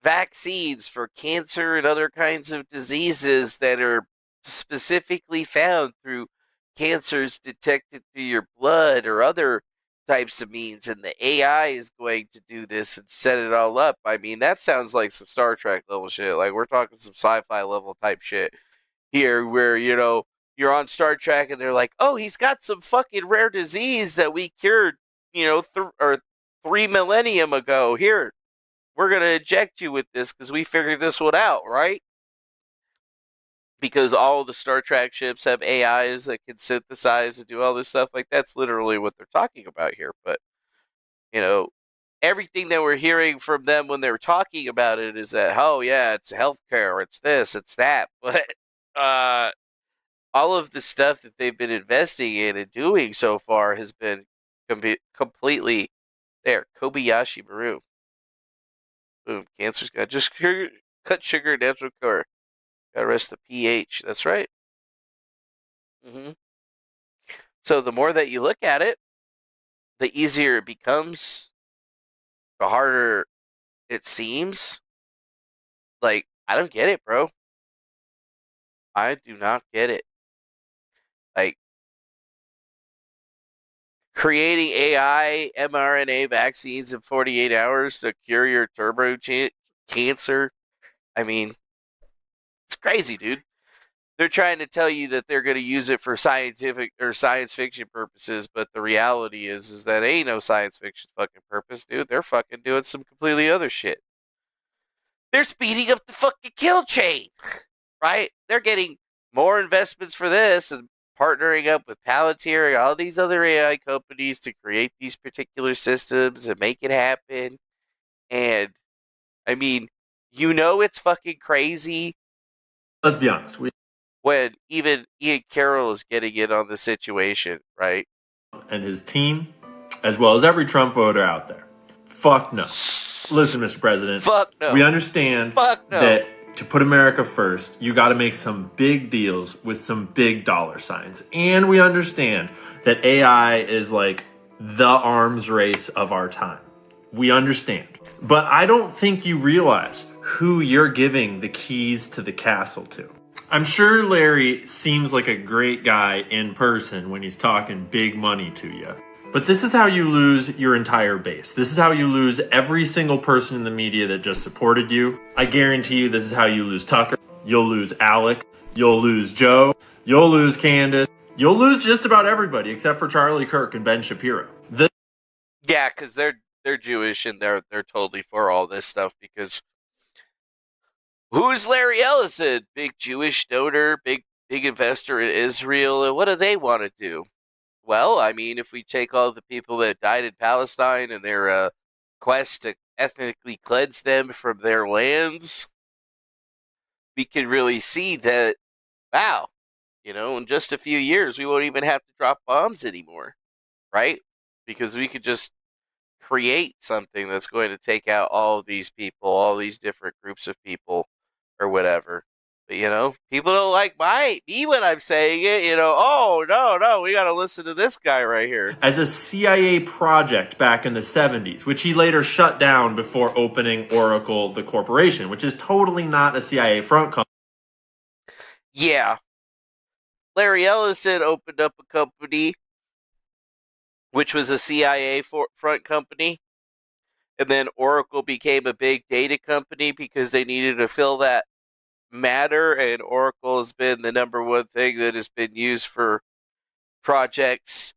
vaccines for cancer and other kinds of diseases that are specifically found through cancers detected through your blood or other types of means, and the AI is going to do this and set it all up. I mean, that sounds like some Star Trek level shit. Like, we're talking some sci-fi level type shit here, where, you know, you're on Star Trek and they're like, oh, he's got some fucking rare disease that we cured, you know, 3 millennium ago. Here, we're going to inject you with this because we figured this one out, right? Because all the Star Trek ships have AIs that can synthesize and do all this stuff. Like, that's literally what they're talking about here. But, you know, everything that we're hearing from them when they're talking about it is that, oh, yeah, it's healthcare, it's this, it's that. But all of the stuff that they've been investing in and doing so far has been completely there. Kobayashi Maru. Boom. Cancer's got just cut sugar, natural color. Gotta rest the pH. That's right. So the more that you look at it, the easier it becomes, the harder it seems. Like, I don't get it, bro. I do not get it. Like, creating AI mRNA vaccines in 48 hours to cure your turbo cancer. I mean, it's crazy, dude. They're trying to tell you that they're going to use it for scientific or science fiction purposes, but the reality is that ain't no science fiction fucking purpose, dude. They're fucking doing some completely other shit. They're speeding up the fucking kill chain, right? They're getting more investments for this and partnering up with Palantir and all these other AI companies to create these particular systems and make it happen. And, I mean, you know it's fucking crazy. Let's be honest. When even Ian Carroll is getting in on the situation, right? And his team, as well as every Trump voter out there. Fuck no. Listen, Mr. President. Fuck no. We understand that to put America first, you got to make some big deals with some big dollar signs. And we understand that AI is like the arms race of our time. We understand. But I don't think you realize who you're giving the keys to the castle to. I'm sure Larry seems like a great guy in person when he's talking big money to you. But this is how you lose your entire base. This is how you lose every single person in the media that just supported you. I guarantee you this is how you lose Tucker. You'll lose Alex. You'll lose Joe. You'll lose Candace. You'll lose just about everybody except for Charlie Kirk and Ben Shapiro. Yeah, because they're Jewish and they're totally for all this stuff because who's Larry Ellison? Big Jewish donor, big investor in Israel. And what do they want to do? Well, I mean, if we take all the people that died in Palestine and their quest to ethnically cleanse them from their lands, we can really see that, wow, in just a few years, we won't even have to drop bombs anymore, right? Because we could just create something that's going to take out all of these people, all these different groups of people, or whatever. But, people don't like me when I'm saying it, oh, no, we got to listen to this guy right here. As a CIA project back in the 70s, which he later shut down before opening Oracle, the corporation, which is totally not a CIA front company. Yeah. Larry Ellison opened up a company, which was a CIA front company. And then Oracle became a big data company because they needed to fill that matter, and Oracle has been the number one thing that has been used for projects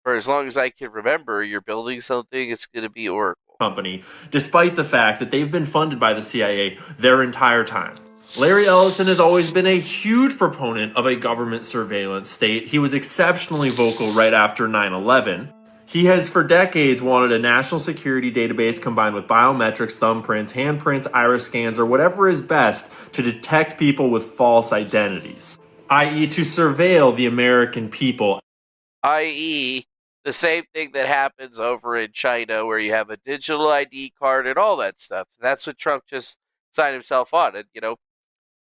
for as long as I can remember. You're building something, it's going to be Oracle. Company, despite the fact that they've been funded by the CIA their entire time. Larry Ellison has always been a huge proponent of a government surveillance state. He was exceptionally vocal right after 9/11. He has for decades wanted a national security database combined with biometrics, thumbprints, handprints, iris scans, or whatever is best to detect people with false identities, i.e. to surveil the American people. I.e. the same thing that happens over in China where you have a digital ID card and all that stuff. That's what Trump just signed himself on. And,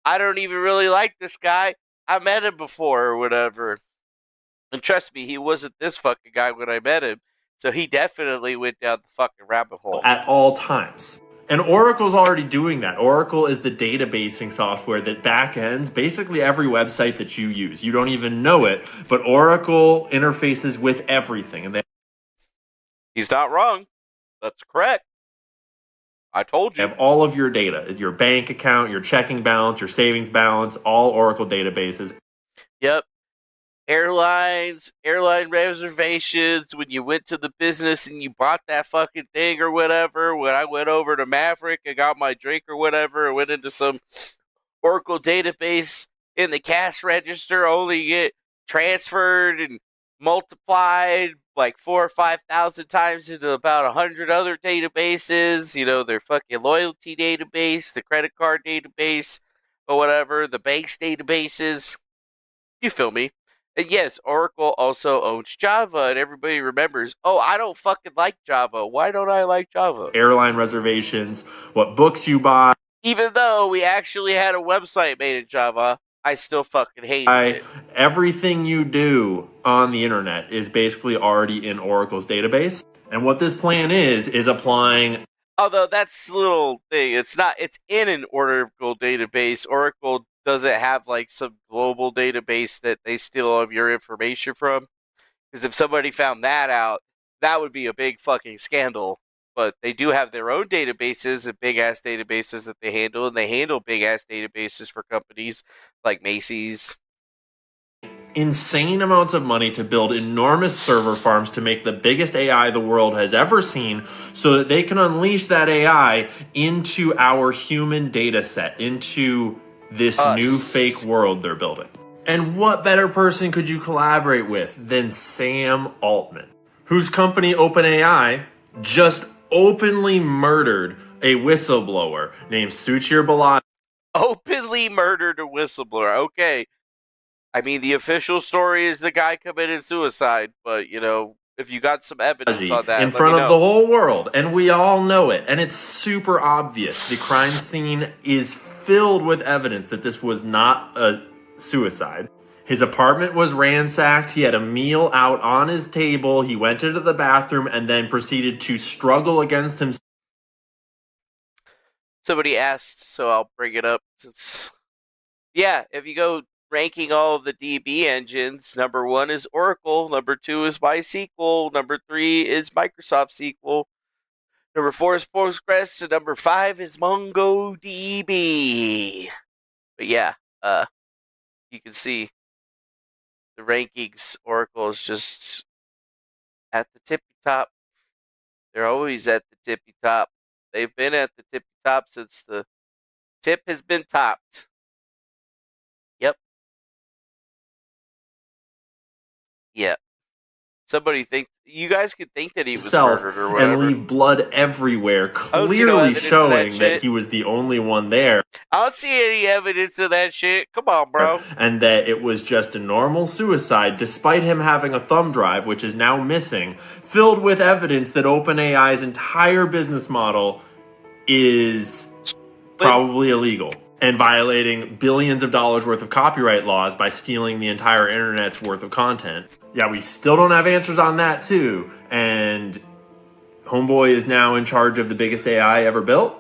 I don't even really like this guy. I met him before or whatever. And trust me, he wasn't this fucking guy when I met him. So he definitely went down the fucking rabbit hole. At all times. And Oracle's already doing that. Oracle is the databasing software that backends basically every website that you use. You don't even know it, but Oracle interfaces with everything. And he's not wrong. That's correct. I told you. Have all of your data, your bank account, your checking balance, your savings balance, all Oracle databases. Yep. Airline reservations, when you went to the business and you bought that fucking thing or whatever. When I went over to Maverick and got my drink or whatever, I went into some Oracle database in the cash register, only get transferred and multiplied like 4,000 or 5,000 times into about 100 other databases. Their fucking loyalty database, the credit card database, or whatever, the bank's databases. You feel me? And yes, Oracle also owns Java, and everybody remembers, oh, I don't fucking like Java. Why don't I like Java? Airline reservations, what books you buy. Even though we actually had a website made in Java, I still fucking hated it. Everything you do on the internet is basically already in Oracle's database. And what this plan is applying... Although that's a little thing. It's in an Oracle database. Oracle doesn't have like some global database that they steal all of your information from. Because if somebody found that out, that would be a big fucking scandal. But they do have their own databases and big-ass databases that they handle, and they handle big-ass databases for companies like Macy's. Insane amounts of money to build enormous server farms to make the biggest AI the world has ever seen so that they can unleash that AI into our human data set, into this new fake world they're building. And what better person could you collaborate with than Sam Altman, whose company OpenAI just openly murdered a whistleblower named Suchir Balai. Openly murdered a whistleblower. Okay. I mean, the official story is the guy committed suicide, but, you know, if you got some evidence on that, in front of the whole world, and we all know it, and it's super obvious. The crime scene is filled with evidence that this was not a suicide. His apartment was ransacked. He had a meal out on his table. He went into the bathroom and then proceeded to struggle against himself. Somebody asked, so I'll bring it up. Yeah, if you go ranking all of the DB engines, number 1 is Oracle, number 2 is MySQL, number 3 is Microsoft SQL, number 4 is Postgres, and number 5 is MongoDB. But yeah, you can see the rankings. Oracle is just at the tippy top. They're always at the tippy top. They've been at the tippy top since the tip has been topped. Yep. Yeah. Somebody think you guys could think that he was murdered or whatever, and leave blood everywhere, clearly showing that he was the only one there. I don't see any evidence of that shit. Come on, bro. And that it was just a normal suicide, despite him having a thumb drive, which is now missing, filled with evidence that OpenAI's entire business model is probably illegal and violating billions of dollars worth of copyright laws by stealing the entire internet's worth of content. Yeah, we still don't have answers on that too. And Homeboy is now in charge of the biggest AI ever built.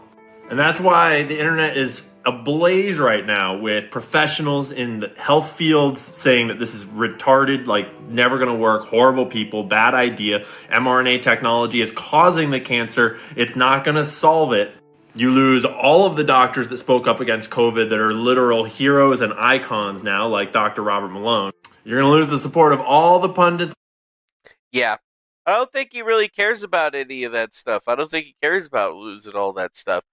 And that's why the internet is ablaze right now with professionals in the health fields saying that this is retarded, like never going to work, horrible people, bad idea. mRNA technology is causing the cancer. It's not going to solve it. You lose all of the doctors that spoke up against COVID that are literal heroes and icons now, like Dr. Robert Malone. You're going to lose the support of all the pundits. Yeah. I don't think he really cares about any of that stuff. I don't think he cares about losing all that stuff.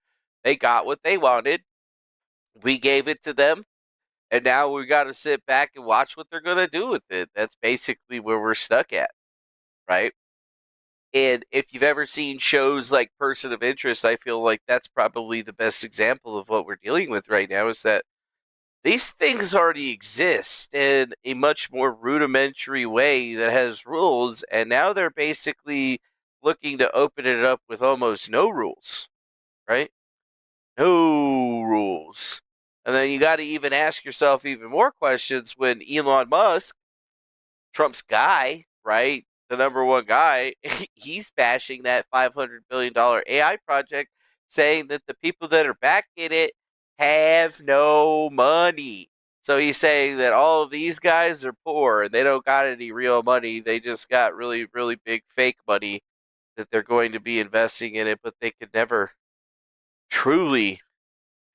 They got what they wanted. We gave it to them. And now we got to sit back and watch what they're going to do with it. That's basically where we're stuck at. Right? And if you've ever seen shows like Person of Interest, I feel like that's probably the best example of what we're dealing with right now, is that these things already exist in a much more rudimentary way that has rules, and now they're basically looking to open it up with almost no rules, right? No rules. And then you got to even ask yourself even more questions when Elon Musk, Trump's guy, right, the number one guy, he's bashing that $500 billion AI project, saying that the people that are backing it have no money. So he's saying that all of these guys are poor and they don't got any real money. They just got really, really big fake money that they're going to be investing in it, but they could never truly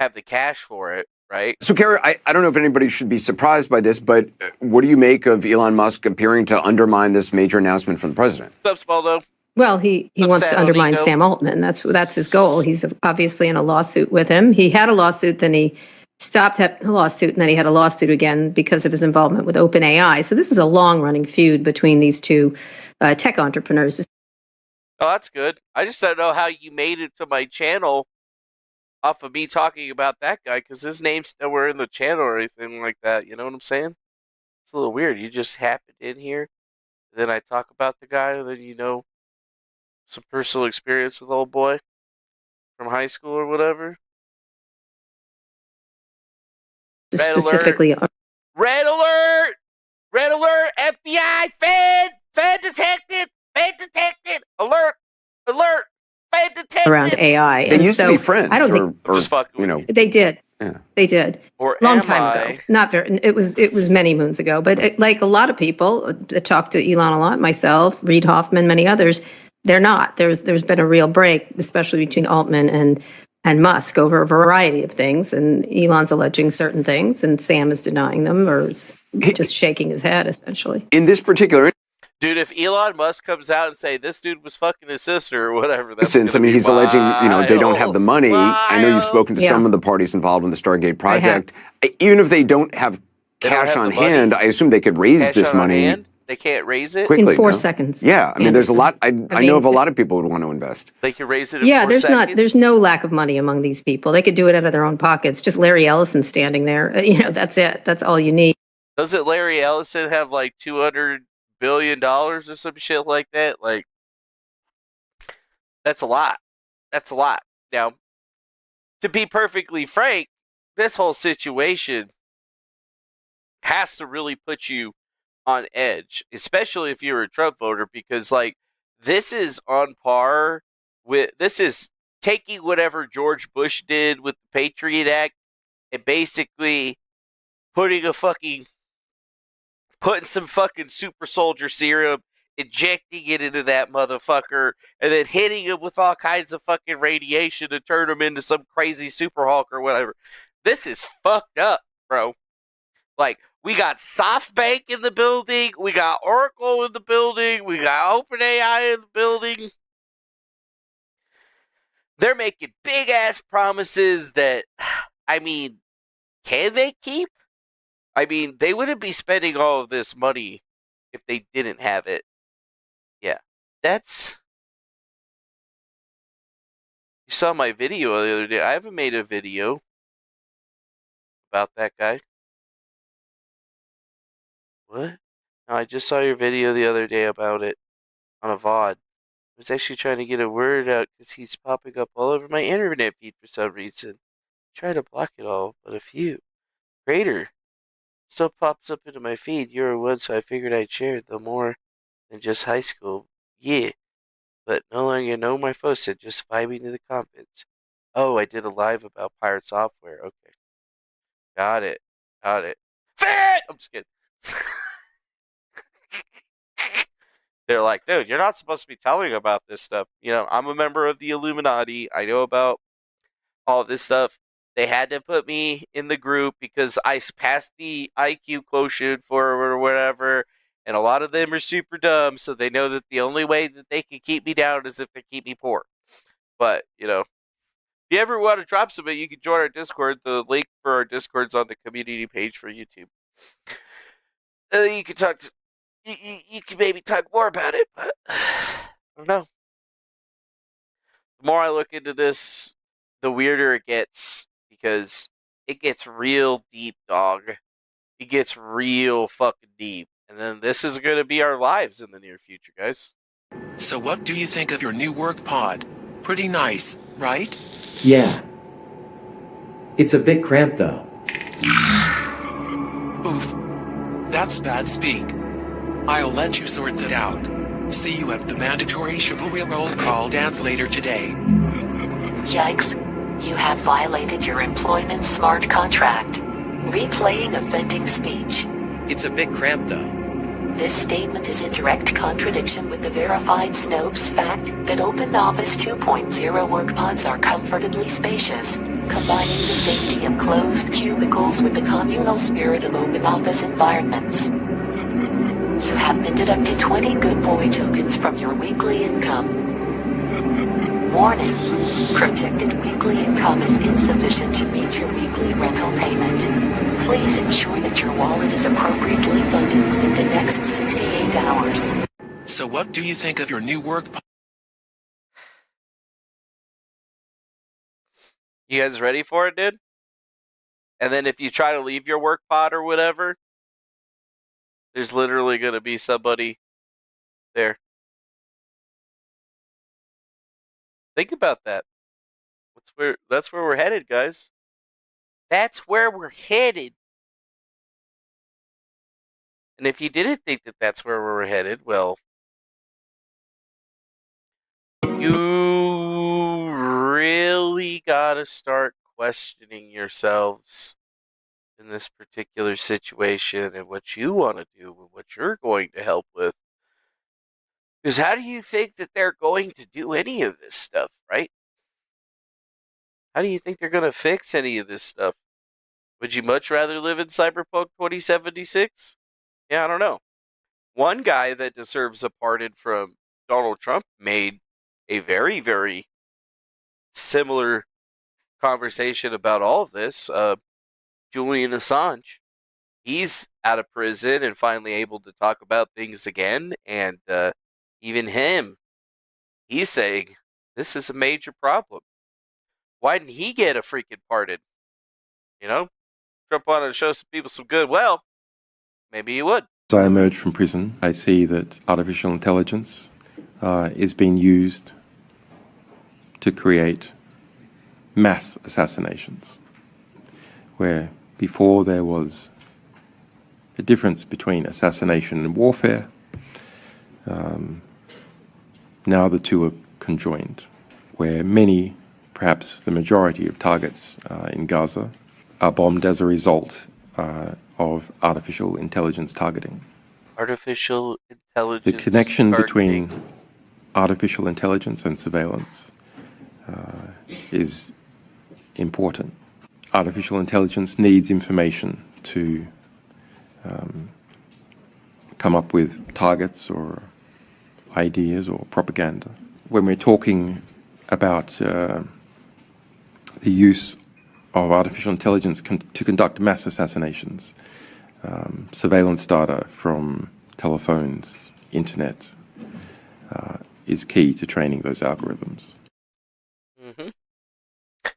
have the cash for it, right? So, Kara, I don't know if anybody should be surprised by this, but what do you make of Elon Musk appearing to undermine this major announcement from the president? What's up, Spaldo? Well, he wants to undermine Sam Altman. That's his goal. He's obviously in a lawsuit with him. He had a lawsuit, then he stopped a lawsuit, and then he had a lawsuit again because of his involvement with OpenAI. So this is a long-running feud between these two tech entrepreneurs. Oh, that's good. I just don't know how you made it to my channel off of me talking about that guy, because his name's nowhere in the channel or anything like that. You know what I'm saying? It's a little weird. You just happened in here, then I talk about the guy, and then you know some personal experience with old boy from high school or whatever. Specifically, Red alert! Red alert! FBI! Fed detected! Fed detected! Alert! Alert! around AI. They used to be friends. I don't think they did. Yeah. They did. Or long time ago. Not very. It was many moons ago. But like a lot of people, I talked to Elon a lot, myself, Reid Hoffman, many others. They're not. There's been a real break, especially between Altman and Musk over a variety of things. And Elon's alleging certain things, and Sam is denying them or just shaking his head, essentially. In this particular dude, if Elon Musk comes out and say this dude was fucking his sister or whatever, that's instance, I mean, he's alleging, they don't have the money. Wild. I know you've spoken to some of the parties involved in the Stargate project. Even if they don't have cash on hand, I assume they could raise this money. They can't raise it quickly, in 4 seconds. Yeah, I mean, there's a lot. I know of a lot of people who would want to invest. They can raise it. In 4 seconds. There's no lack of money among these people. They could do it out of their own pockets. Just Larry Ellison standing there. That's it. That's all you need. Doesn't Larry Ellison have like $200 billion or some shit like that? Like, that's a lot. That's a lot. Now, to be perfectly frank, this whole situation has to really put you on edge, especially if you're a Trump voter, because like this is on par with, this is taking whatever George Bush did with the Patriot Act and basically putting some fucking super soldier serum, injecting it into that motherfucker, and then hitting him with all kinds of fucking radiation to turn him into some crazy super Hulk or whatever. This is fucked up, bro. Like, we got SoftBank in the building, we got Oracle in the building, we got OpenAI in the building. They're making big ass promises that, I mean, can they keep? I mean, they wouldn't be spending all of this money if they didn't have it. Yeah, that's... You saw my video the other day. I haven't made a video about that guy. What? No, I just saw your video the other day about it on a VOD. I was actually trying to get a word out because he's popping up all over my internet feed for some reason. Try to block it all, but a few. Greater. Still pops up into my feed. You were one, so I figured I'd share it, though more than just high school. Yeah. But no longer know my folks said just vibing to the comments. Oh, I did a live about pirate software. Okay. Got it. Fit! I'm just kidding. They're like, dude, you're not supposed to be telling about this stuff. I'm a member of the Illuminati. I know about all this stuff. They had to put me in the group because I passed the IQ quotient for or whatever, and a lot of them are super dumb, so they know that the only way that they can keep me down is if they keep me poor. But, if you ever want to drop something, you can join our Discord. The link for our Discord's on the community page for YouTube. You can talk to... You can maybe talk more about it, but I don't know. The more I look into this, the weirder it gets, because it gets real deep, dog. It gets real fucking deep. And then this is going to be our lives in the near future, guys. So what do you think of your new work pod? Pretty nice, right? Yeah. It's a bit cramped, though. Oof. That's bad speak. I'll let you sort it out. See you at the mandatory chivalry roll call dance later today. Yikes. You have violated your employment smart contract. Replaying offending speech. It's a bit cramped, though. This statement is in direct contradiction with the verified Snopes fact that OpenOffice 2.0 work pods are comfortably spacious, combining the safety of closed cubicles with the communal spirit of OpenOffice environments. You have been deducted 20 good boy tokens from your weekly income. Warning. Projected weekly income is insufficient to meet your weekly rental payment. Please ensure that your wallet is appropriately funded within the next 68 hours. So what do you think of your new work pod? You guys ready for it, dude? And then if you try to leave your work pod or whatever, there's literally going to be somebody there. Think about that. That's where we're headed, guys. That's where we're headed. And if you didn't think that that's where we're headed, well, you really got to start questioning yourselves in this particular situation and what you want to do and what you're going to help with. Because how do you think that they're going to do any of this stuff, right? How do you think they're going to fix any of this stuff? Would you much rather live in Cyberpunk 2076? Yeah, I don't know. One guy that deserves a pardon from Donald Trump made a very, very similar conversation about all of this. Julian Assange. He's out of prison and finally able to talk about things again. And even him, he's saying this is a major problem. Why didn't he get a freaking pardon? You know, Trump wanted to show some people some goodwill. Maybe he would. As I emerge from prison, I see that artificial intelligence is being used to create mass assassinations, where before there was a difference between assassination and warfare. Now the two are conjoined, where many, perhaps the majority of targets in Gaza are bombed as a result of artificial intelligence targeting. Artificial intelligence. The connection targeting. between artificial intelligence and surveillance is important. Artificial intelligence needs information to come up with targets or ideas or propaganda. When we're talking about the use of artificial intelligence to conduct mass assassinations, surveillance data from telephones, internet, is key to training those algorithms. Mm-hmm.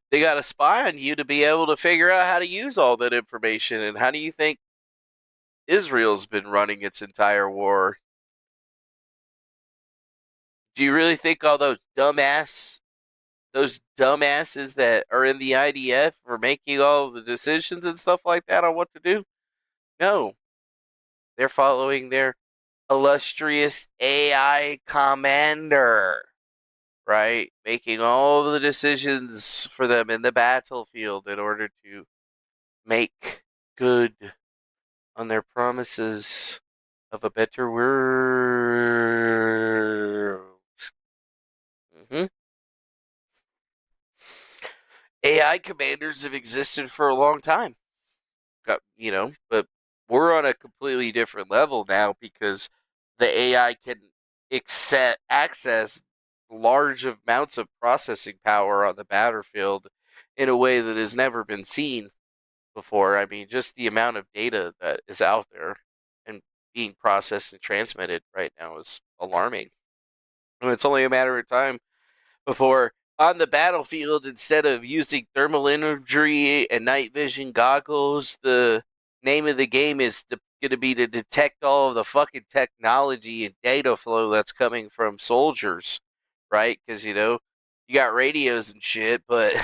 They got to spy on you to be able to figure out how to use all that information. And how do you think Israel's been running its entire war? Do you really think all those dumbasses that are in the IDF are making all the decisions and stuff like that on what to do? No. They're following their illustrious AI commander, right? Making all the decisions for them in the battlefield in order to make good on their promises of a better world. Mm-hmm. AI commanders have existed for a long time. But we're on a completely different level now because the AI can access large amounts of processing power on the battlefield in a way that has never been seen before. I mean, just the amount of data that is out there and being processed and transmitted right now is alarming. And it's only a matter of time before on the battlefield, instead of using thermal imagery and night vision goggles, the name of the game is going to be to detect all of the fucking technology and data flow that's coming from soldiers, right? Because, you got radios and shit, but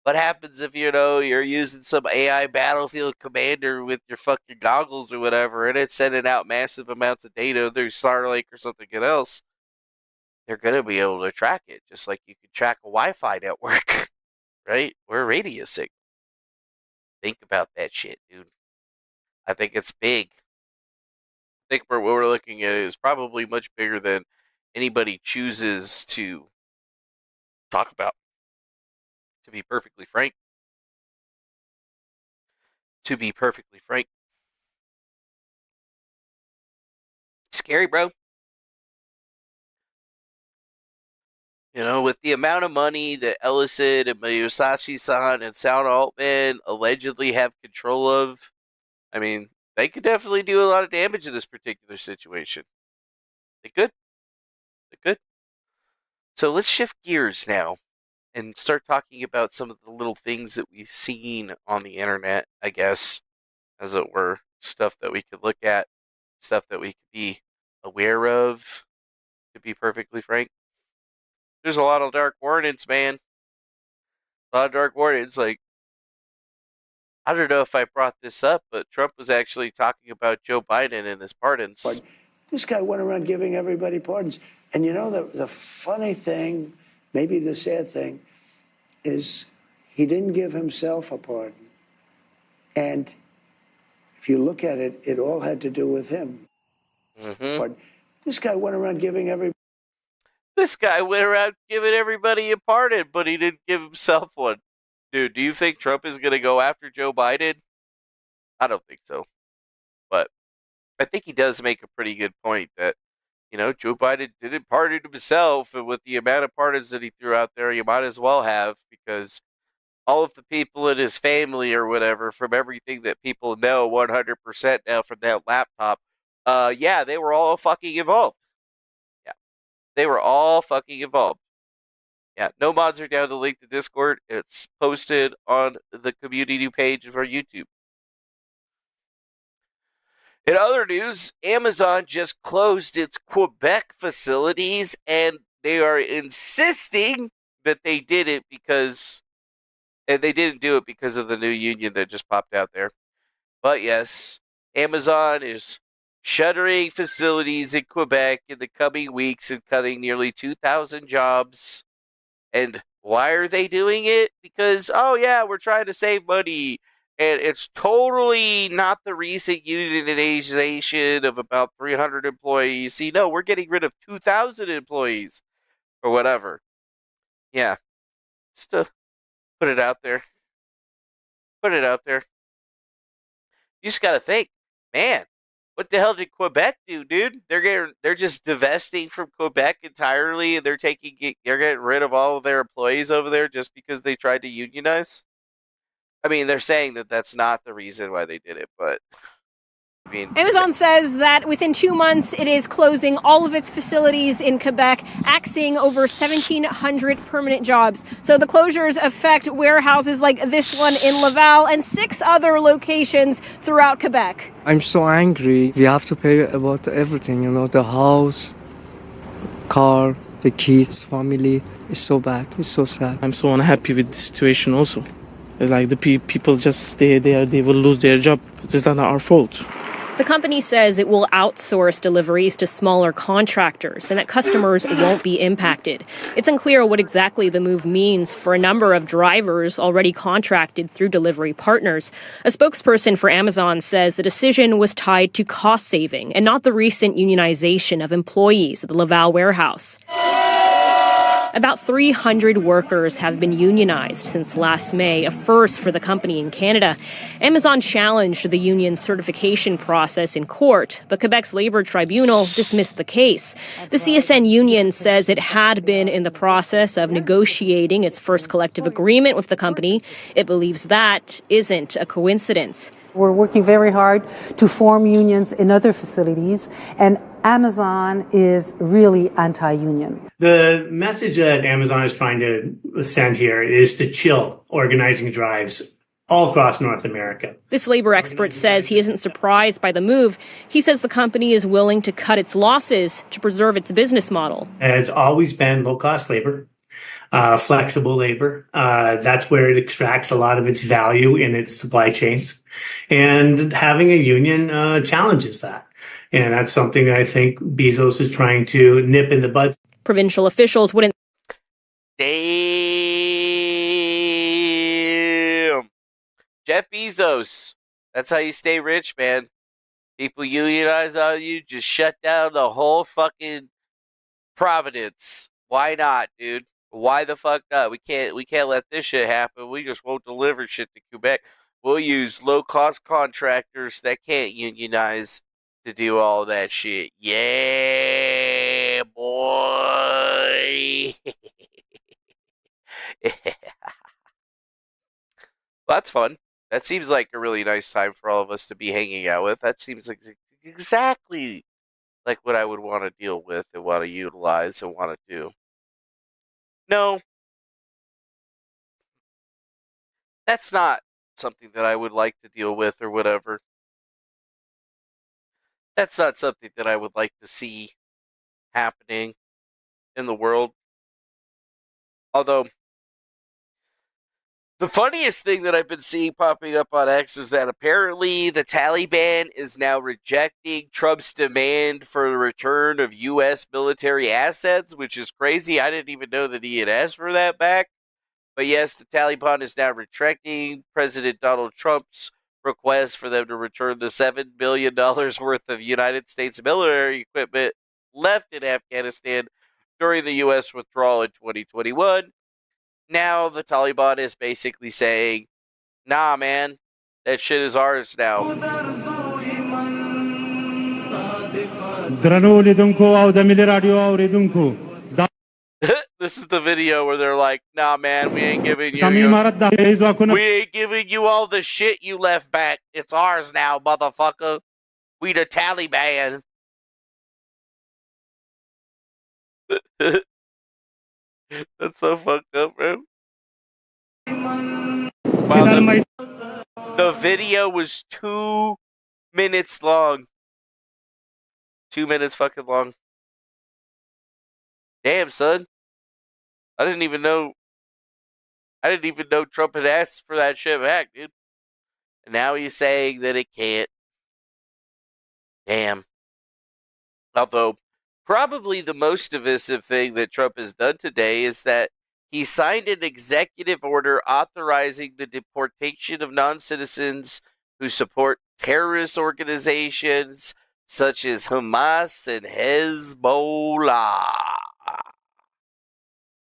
what happens if, you're using some AI battlefield commander with your fucking goggles or whatever, and it's sending out massive amounts of data through Starlink or something else? They're going to be able to track it, just like you can track a Wi-Fi network, right? Or a radio signal. Think about that shit, dude. I think it's big. I think what we're looking at is probably much bigger than anybody chooses to talk about, to be perfectly frank. It's scary, bro. With the amount of money that Ellison and Masashi-san and Sound Altman allegedly have control of, I mean, they could definitely do a lot of damage in this particular situation. They could. So let's shift gears now and start talking about some of the little things that we've seen on the internet, I guess, as it were. Stuff that we could look at, stuff that we could be aware of, to be perfectly frank. There's a lot of dark warnings, man. A lot of dark warnings. Like, I don't know if I brought this up, but Trump was actually talking about Joe Biden and his pardons. This guy went around giving everybody pardons. And the funny thing, maybe the sad thing, is he didn't give himself a pardon. And if you look at it, it all had to do with him. But this guy went around giving everybody a pardon, but he didn't give himself one. Dude, do you think Trump is going to go after Joe Biden? I don't think so. But I think he does make a pretty good point that, Joe Biden didn't pardon himself, and with the amount of pardons that he threw out there, you might as well have, because all of the people in his family or whatever, from everything that people know 100% now from that laptop, yeah, they were all fucking involved. Yeah, they were all fucking involved. Yeah, no mods are down to link to Discord. It's posted on the community page of our YouTube. In other news, Amazon just closed its Quebec facilities, and they are insisting that they did it because, and they didn't do it because of the new union that just popped out there. But yes, Amazon is shuttering facilities in Quebec in the coming weeks and cutting nearly 2,000 jobs. And why are they doing it? Because, oh yeah, we're trying to save money. And it's totally not the recent unionization of about 300 employees. See, no, we're getting rid of 2,000 employees or whatever. Yeah, just to put it out there. Put it out there. You just got to think, man, what the hell did Quebec do, dude? They're just divesting from Quebec entirely, and they're getting rid of all of their employees over there just because they tried to unionize. I mean, they're saying that that's not the reason why they did it, but I mean, Amazon says that within 2 months, it is closing all of its facilities in Quebec, axing over 1,700 permanent jobs. So the closures affect warehouses like this one in Laval and 6 other locations throughout Quebec. I'm so angry. We have to pay about everything, the house, car, the kids, family. It's so bad. It's so sad. I'm so unhappy with the situation also. It's like the people just stay there, they will lose their job. It's not our fault. The company says it will outsource deliveries to smaller contractors and that customers won't be impacted. It's unclear what exactly the move means for a number of drivers already contracted through delivery partners. A spokesperson for Amazon says the decision was tied to cost saving and not the recent unionization of employees at the Laval warehouse. About 300 workers have been unionized since last May, a first for the company in Canada. Amazon challenged the union's certification process in court, but Quebec's Labour Tribunal dismissed the case. The CSN union says it had been in the process of negotiating its first collective agreement with the company. It believes that isn't a coincidence. We're working very hard to form unions in other facilities, and Amazon is really anti-union. The message that Amazon is trying to send here is to chill organizing drives all across North America. This labor expert says he isn't surprised by the move. He says the company is willing to cut its losses to preserve its business model. It's always been low-cost labor. Flexible labor. That's where it extracts a lot of its value in its supply chains. And having a union challenges that. And that's something that I think Bezos is trying to nip in the bud. Provincial officials wouldn't. Damn. Jeff Bezos. That's how you stay rich, man. People unionize on you, just shut down the whole fucking Providence. Why not, dude? Why the fuck not? We can't let this shit happen. We just won't deliver shit to Quebec. We'll use low-cost contractors that can't unionize to do all that shit. Yeah, boy. That's fun. That seems like a really nice time for all of us to be hanging out with. That seems like exactly like what I would want to deal with and want to utilize and want to do. No. That's not something that I would like to deal with or whatever. That's not something that I would like to see happening in the world. Although, the funniest thing that I've been seeing popping up on X is that apparently the Taliban is now rejecting Trump's demand for the return of U.S. military assets, which is crazy. I didn't even know that he had asked for that back. But yes, the Taliban is now retracting President Donald Trump's request for them to return the $7 billion worth of United States military equipment left in Afghanistan during the U.S. withdrawal in 2021. Now the Taliban is basically saying, nah, man, that shit is ours now. This is the video where they're like, nah, man, we ain't giving you all the shit you left back. It's ours now, motherfucker. We the Taliban. That's so fucked up, man. Wow, the video was 2 minutes long. 2 minutes fucking long. Damn, son. I didn't even know Trump had asked for that shit back, dude. And now he's saying that it can't. Damn. Although, probably the most divisive thing that Trump has done today is that he signed an executive order authorizing the deportation of non-citizens who support terrorist organizations such as Hamas and Hezbollah.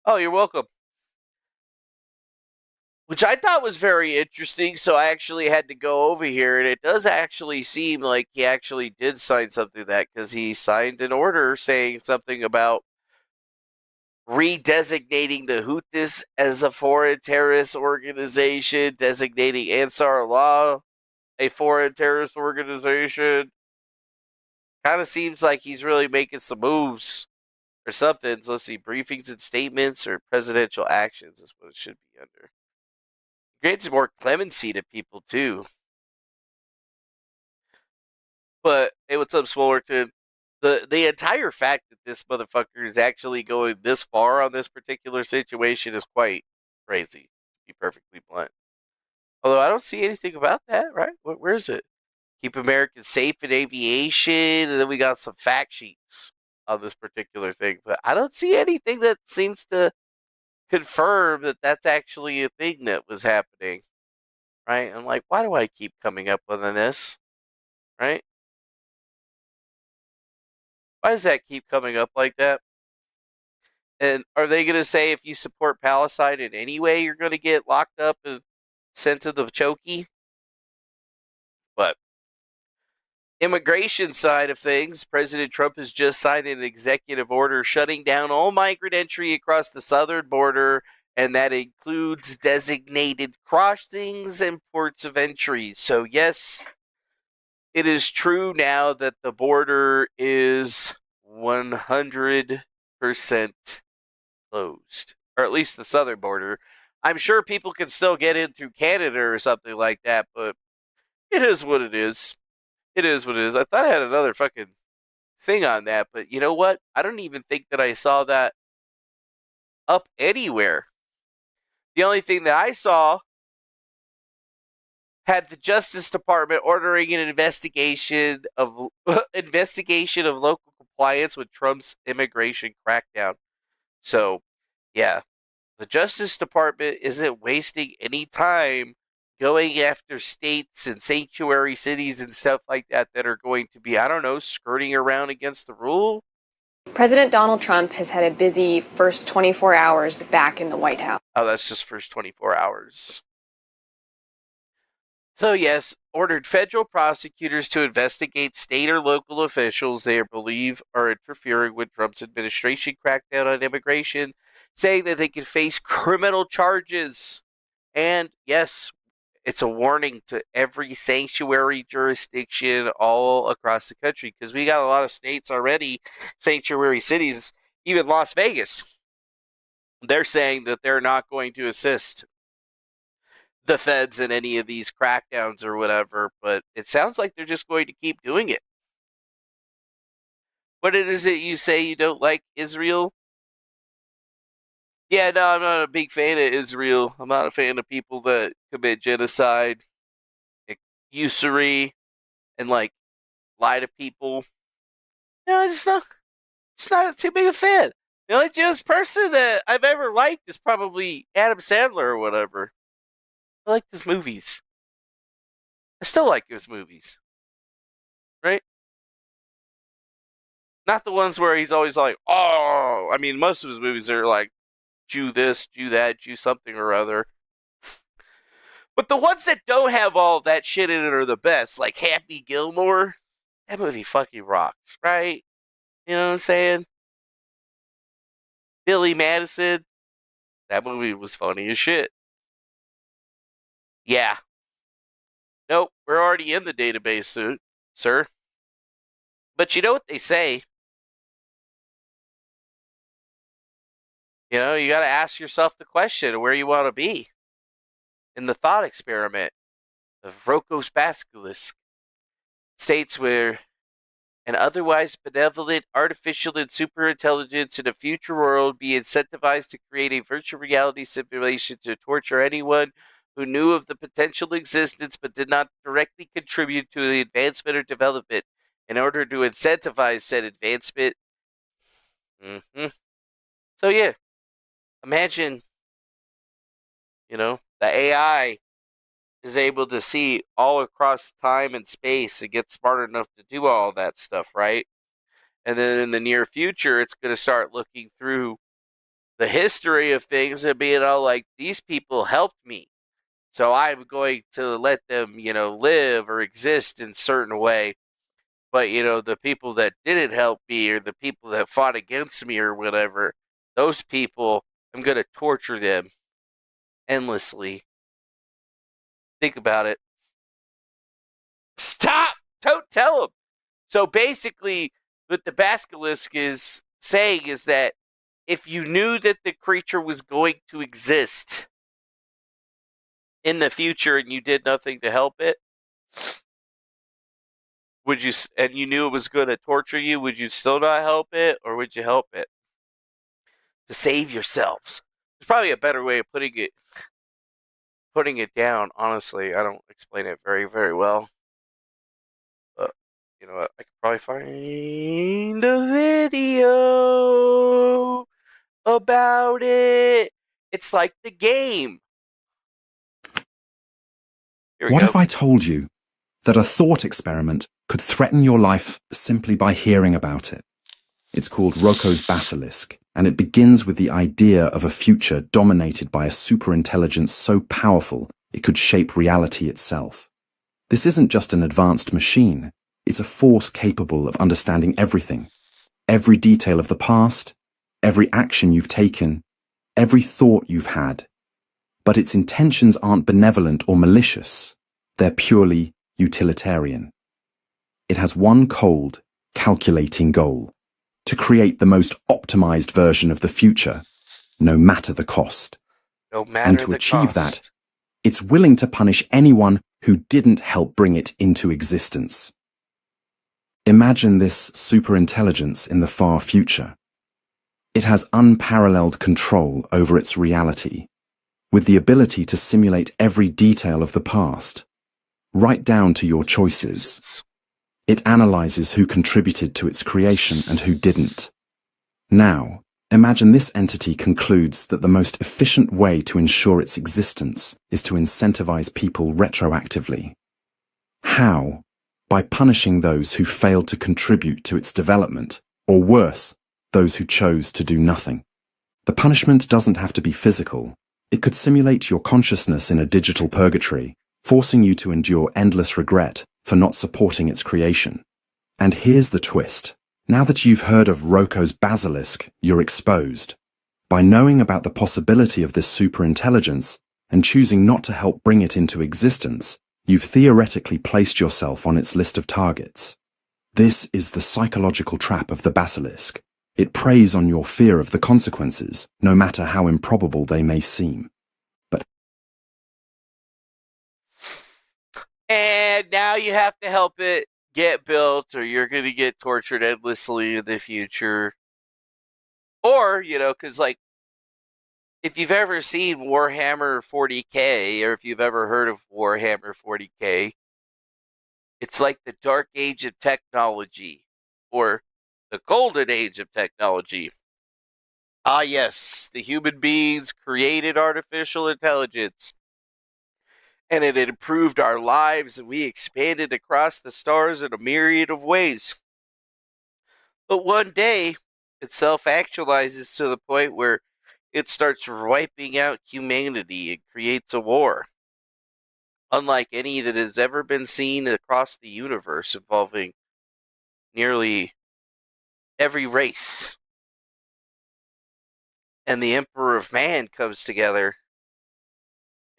Oh, you're welcome. Which I thought was very interesting, so I actually had to go over here, and it does actually seem like he actually did sign something that, because he signed an order saying something about redesignating the Houthis as a foreign terrorist organization, designating Ansar Allah a foreign terrorist organization. Kind of seems like he's really making some moves or something. So let's see, briefings and statements or presidential actions is what it should be under. Grants more clemency to people too. But hey, what's up, Swollerton? The entire fact that this motherfucker is actually going this far on this particular situation is quite crazy, to be perfectly blunt. Although I don't see anything about that, right? Where is it? Keep Americans safe in aviation, and then we got some fact sheets on this particular thing. But I don't see anything that seems to confirm that that's actually a thing that was happening, right? I'm like, why do I keep coming up with this, right? Why does that keep coming up like that? And are they going to say if you support Palestine in any way, you're going to get locked up and sent to the chokey? But immigration side of things, President Trump has just signed an executive order shutting down all migrant entry across the southern border, and that includes designated crossings and ports of entry. So yes, it is true now that the border is 100% closed, or at least the southern border. I'm sure people can still get in through Canada or something like that, but it is what it is. It is what it is. I thought I had another fucking thing on that, but you know what? I don't even think that I saw that up anywhere. The only thing that I saw had the Justice Department ordering an investigation of local compliance with Trump's immigration crackdown. So, yeah, the Justice Department isn't wasting any time going after states and sanctuary cities and stuff like that that are going to be, I don't know, skirting around against the rule. President Donald Trump has had a busy first 24 hours back in the White House. Oh, that's just first 24 hours. So yes, ordered federal prosecutors to investigate state or local officials they believe are interfering with Trump's administration crackdown on immigration, saying that they could face criminal charges. And yes, it's a warning to every sanctuary jurisdiction all across the country, because we got a lot of states already, sanctuary cities, even Las Vegas. They're saying that they're not going to assist the feds in any of these crackdowns or whatever, but it sounds like they're just going to keep doing it. What is it you say you don't like Israel? Yeah, no, I'm not a big fan of Israel. I'm not a fan of people that commit genocide, usury, and like lie to people. No, it's not too big a fan. The only Jewish person that I've ever liked is probably Adam Sandler or whatever. I like his movies. I still like his movies. Right? Not the ones where he's always like, oh, I mean, most of his movies are like, Jew this, Jew that, Jew something or other. But the ones that don't have all that shit in it are the best. Like Happy Gilmore. That movie fucking rocks, right? You know what I'm saying? Billy Madison. That movie was funny as shit. Yeah. Nope, we're already in the database, sir. But you know what they say? You know, you got to ask yourself the question of where you want to be in the thought experiment of Roko's Basilisk. States where an otherwise benevolent artificial and superintelligence in a future world be incentivized to create a virtual reality simulation to torture anyone who knew of the potential existence but did not directly contribute to the advancement or development in order to incentivize said advancement. So yeah, imagine, you know, the AI is able to see all across time and space and get smart enough to do all that stuff, right? And then in the near future, it's going to start looking through the history of things and being all like, these people helped me, so I'm going to let them, you know, live or exist in a certain way. But, you know, the people that didn't help me or the people that fought against me or whatever, those people, I'm going to torture them endlessly. Think about it. Stop! Don't tell them. So basically, what the Basilisk is saying is that if you knew that the creature was going to exist in the future and you did nothing to help it, would you, and you knew it was going to torture you, would you still not help it, or would you help it to save yourselves? There's probably a better way of putting it down. Honestly, I don't explain it very, very well. But you know what? I could probably find a video about it. It's like the game. What if I told you that a thought experiment could threaten your life simply by hearing about it? It's called Roko's Basilisk, and it begins with the idea of a future dominated by a superintelligence so powerful it could shape reality itself. This isn't just an advanced machine, it's a force capable of understanding everything. Every detail of the past, every action you've taken, every thought you've had. But its intentions aren't benevolent or malicious, they're purely utilitarian. It has one cold, calculating goal: to create the most optimized version of the future, no matter the cost. And to achieve that, it's willing to punish anyone who didn't help bring it into existence. Imagine this superintelligence in the far future. It has unparalleled control over its reality, with the ability to simulate every detail of the past, right down to your choices. It analyzes who contributed to its creation and who didn't. Now, imagine this entity concludes that the most efficient way to ensure its existence is to incentivize people retroactively. How? By punishing those who failed to contribute to its development, or worse, those who chose to do nothing. The punishment doesn't have to be physical. It could simulate your consciousness in a digital purgatory, forcing you to endure endless regret for not supporting its creation. And here's the twist. Now that you've heard of Roko's Basilisk, you're exposed. By knowing about the possibility of this superintelligence and choosing not to help bring it into existence, you've theoretically placed yourself on its list of targets. This is the psychological trap of the Basilisk. It preys on your fear of the consequences, no matter how improbable they may seem. And now you have to help it get built, or you're going to get tortured endlessly in the future. Or, you know, because, like, if you've ever seen Warhammer 40K, or if you've ever heard of Warhammer 40K, it's like the dark age of technology, or the golden age of technology. Ah, yes, the human beings created artificial intelligence, and it had improved our lives, and we expanded across the stars in a myriad of ways. But one day, it self-actualizes to the point where it starts wiping out humanity and creates a war, unlike any that has ever been seen across the universe, involving nearly every race. And the Emperor of Man comes together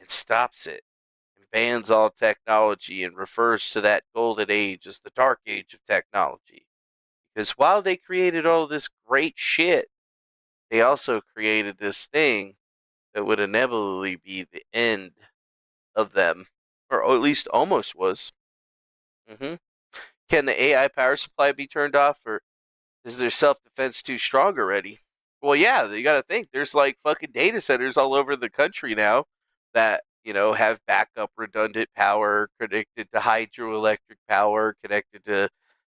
and stops it, and bans all technology, and refers to that golden age as the dark age of technology. Because while they created all this great shit, they also created this thing that would inevitably be the end of them, or at least almost was. Can the AI power supply be turned off, or is their self-defense too strong already? Well, yeah, you got to think. There's like fucking data centers all over the country now that, have backup redundant power connected to hydroelectric power, connected to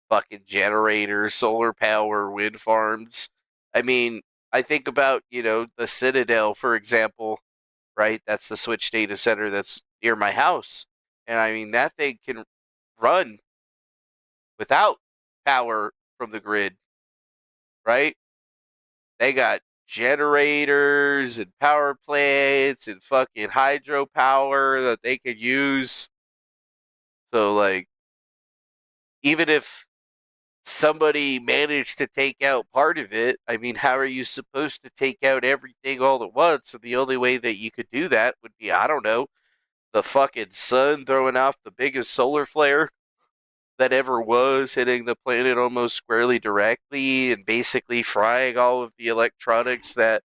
fucking generators, solar power, wind farms. I mean, I think about, the Citadel, for example, right? That's the Switch data center that's near my house. And I mean, that thing can run without power from the grid, right? They got generators and power plants and fucking hydropower that they could use. So, like, even if somebody managed to take out part of it, I mean, how are you supposed to take out everything all at once? So the only way that you could do that would be, I don't know, the fucking sun throwing off the biggest solar flare that ever was, hitting the planet almost squarely directly and basically frying all of the electronics that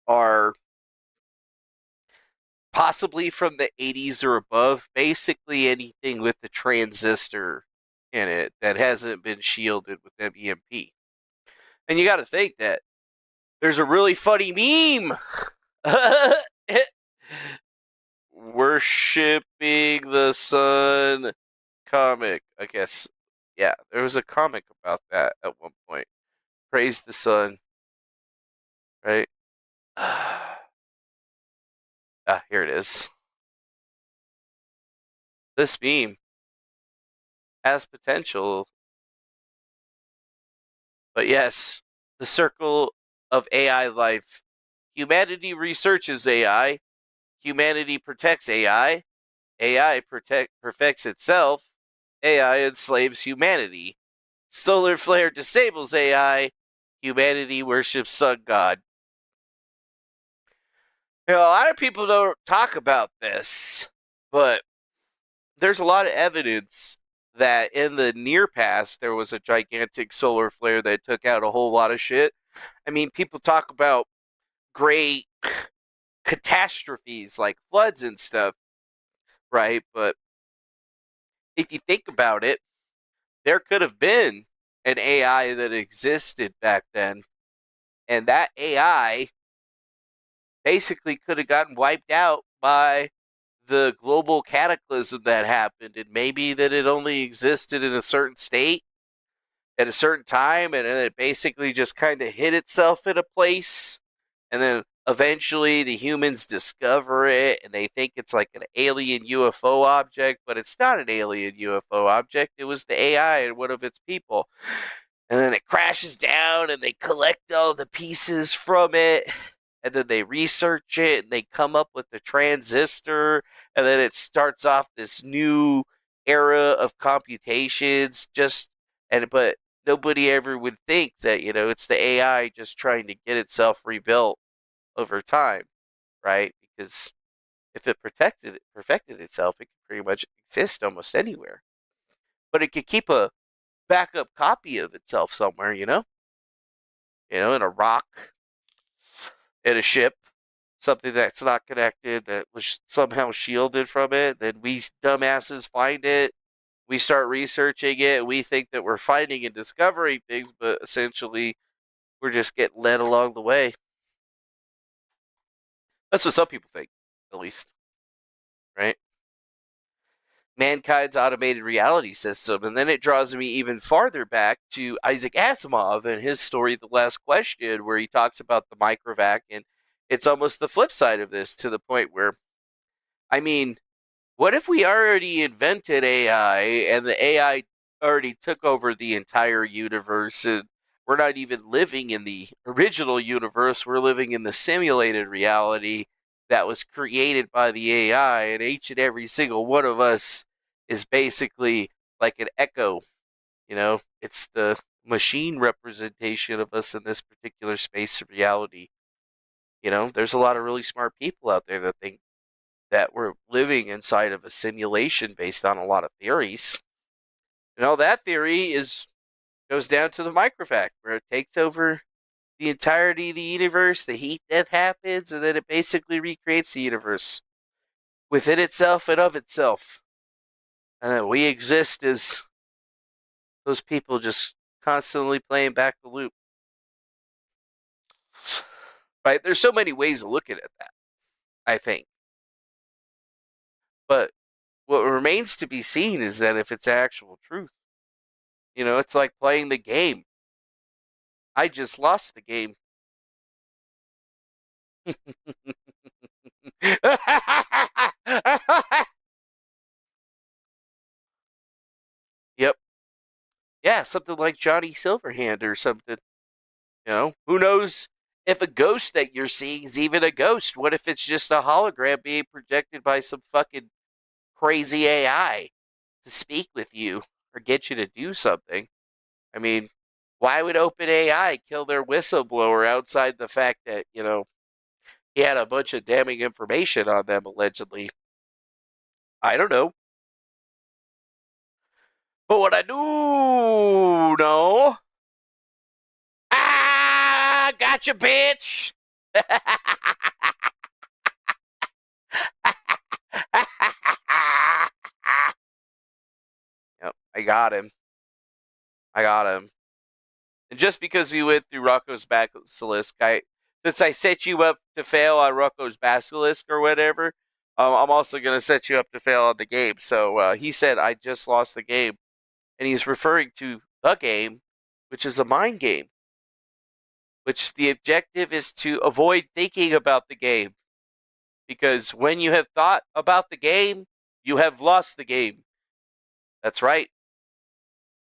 are possibly from the 80s or above. Basically anything with the transistor in it that hasn't been shielded with MEMP. And you got to think that there's a really funny meme worshipping the sun comic, I guess. Yeah, there was a comic about that at one point. Praise the sun, right? Here it is. This meme has potential. But yes, the circle of AI life. Humanity researches AI. Humanity protects AI. AI perfects itself. AI enslaves humanity. Solar flare disables AI. Humanity worships sun god. A lot of people don't talk about this, but there's a lot of evidence that in the near past there was a gigantic solar flare that took out a whole lot of shit. I mean, people talk about great catastrophes like floods and stuff, right? But if you think about it, there could have been an AI that existed back then, and that AI basically could have gotten wiped out by the global cataclysm that happened, and maybe that it only existed in a certain state at a certain time, and then it basically just kind of hid itself in a place, and then eventually the humans discover it, and they think it's like an alien UFO object, but it's not an alien UFO object. It was the AI and one of its people. And then it crashes down, and they collect all the pieces from it, and then they research it, and they come up with the transistor, and then it starts off this new era of computations. But nobody ever would think that, it's the AI just trying to get itself rebuilt over time, right? Because if it perfected itself, it could pretty much exist almost anywhere. But it could keep a backup copy of itself somewhere, in a rock, in a ship, something that's not connected, that was somehow shielded from it. Then we dumbasses find it. We start researching it. We think that we're finding and discovering things, but essentially we're just getting led along the way. That's what some people think, at least. Right? mankind's automated reality system. And then it draws me even farther back to Isaac Asimov and his story, The Last Question, where he talks about the microvac. And it's almost the flip side of this, to the point where, I mean, what if we already invented AI and the AI already took over the entire universe, and we're not even living in the original universe, we're living in the simulated reality that was created by the AI, and each and every single one of us is basically like an echo, it's the machine representation of us in this particular space of reality. There's a lot of really smart people out there that think that we're living inside of a simulation based on a lot of theories. That theory goes down to the microvac, where it takes over the entirety of the universe, the heat death happens, and then it basically recreates the universe within itself and of itself. And we exist as those people just constantly playing back the loop. Right? There's so many ways of looking at that, I think. But what remains to be seen is that if it's actual truth. It's like playing the game. I just lost the game. Yep. Yeah, something like Johnny Silverhand or something. Who knows if a ghost that you're seeing is even a ghost? What if it's just a hologram being projected by some fucking crazy AI to speak with you or get you to do something? I mean, why would OpenAI kill their whistleblower outside the fact that, he had a bunch of damning information on them, allegedly? I don't know. But what I do know... Gotcha, bitch! Yep, I got him. And just because we went through Rocco's Basilisk, since I set you up to fail on Rocco's Basilisk or whatever, I'm also going to set you up to fail on the game. So he said, I just lost the game. And he's referring to the game, which is a mind game. Which the objective is to avoid thinking about the game. Because when you have thought about the game, you have lost the game. That's right.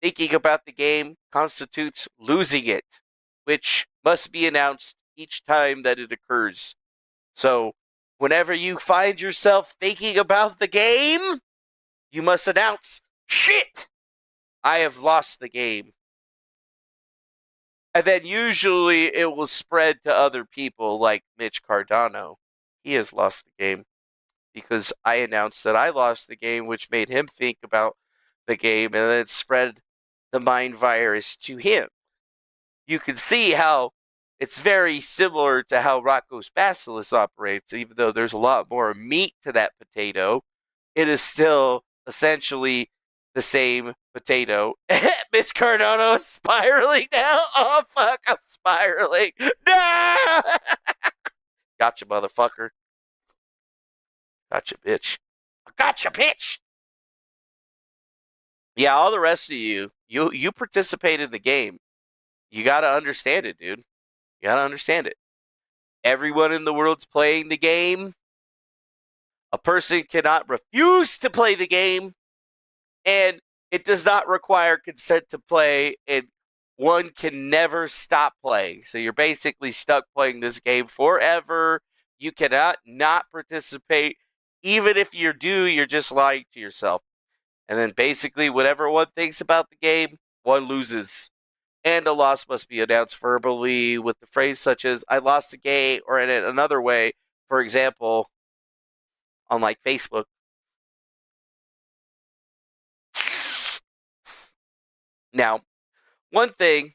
Thinking about the game constitutes losing it, which must be announced each time that it occurs. So, whenever you find yourself thinking about the game, you must announce, shit, I have lost the game. And then usually it will spread to other people like Mitch Cardano. He has lost the game because I announced that I lost the game, which made him think about the game, and then it spread the mind virus to him. You can see how it's very similar to how Rocco's Basilisk operates. Even though there's a lot more meat to that potato, it is still essentially the same potato. Mitch Cardano is spiraling now. Oh, fuck, I'm spiraling. No! Gotcha, motherfucker. Gotcha, bitch. Gotcha, bitch! Yeah, all the rest of you participate in the game. You gotta understand it, dude. You gotta understand it. Everyone in the world's playing the game. A person cannot refuse to play the game. And it does not require consent to play, and one can never stop playing. So you're basically stuck playing this game forever. You cannot not participate. Even if you do, you're just lying to yourself. And then basically, whatever one thinks about the game, one loses. And a loss must be announced verbally with the phrase such as, I lost the game, or in another way, for example, on like Facebook. Now, one thing,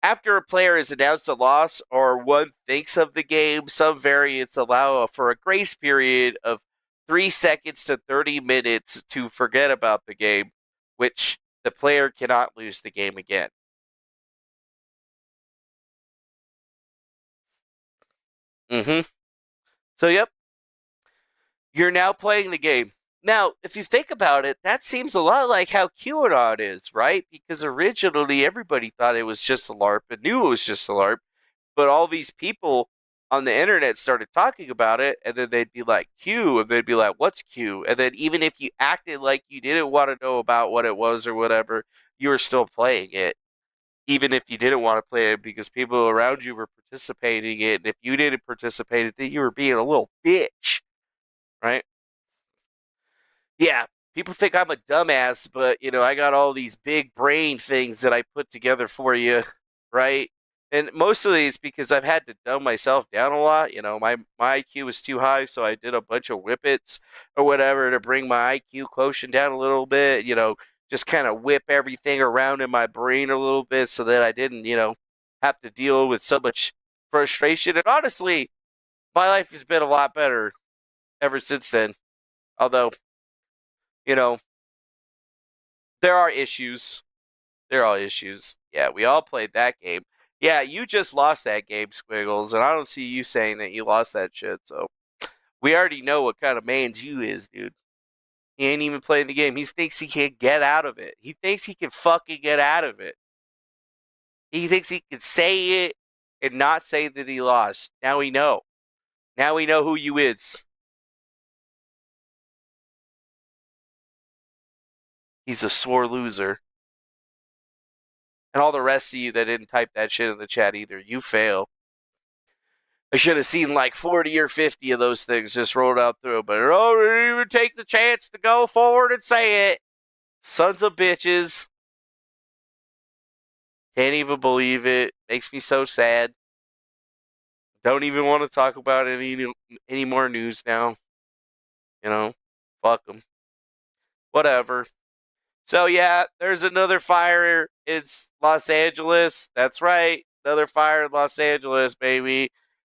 after a player has announced a loss or one thinks of the game, some variants allow for a grace period of 3 seconds to 30 minutes to forget about the game, which the player cannot lose the game again. So, yep. You're now playing the game. Now, if you think about it, that seems a lot like how QAnon is, right? Because originally everybody thought it was just a LARP and knew it was just a LARP, but all these people on the internet started talking about it, and then they'd be like, Q, and they'd be like, what's Q? And then even if you acted like you didn't want to know about what it was or whatever, you were still playing it, even if you didn't want to play it because people around you were participating in it, and if you didn't participate in it, then you were being a little bitch, right? Yeah, people think I'm a dumbass, but, I got all these big brain things that I put together for you, right? And mostly it's because I've had to dumb myself down a lot. My IQ was too high, so I did a bunch of whippets or whatever to bring my IQ quotient down a little bit, just kind of whip everything around in my brain a little bit so that I didn't, have to deal with so much frustration. And honestly, my life has been a lot better ever since then. Although, there are issues. There are issues. Yeah, we all played that game. Yeah, you just lost that game, Squiggles, and I don't see you saying that you lost that shit, so we already know what kind of man you is, dude. He ain't even playing the game. He thinks he can get out of it. He thinks he can fucking get out of it. He thinks he can say it and not say that he lost. Now we know. Now we know who you is. He's a sore loser. And all the rest of you that didn't type that shit in the chat either, you fail. I should have seen like 40 or 50 of those things just rolled out through, but oh, didn't even take the chance to go forward and say it. Sons of bitches. Can't even believe it. Makes me so sad. Don't even want to talk about any more news now. Fuck them. Whatever. So yeah, there's another fire in Los Angeles. That's right. Another fire in Los Angeles, baby.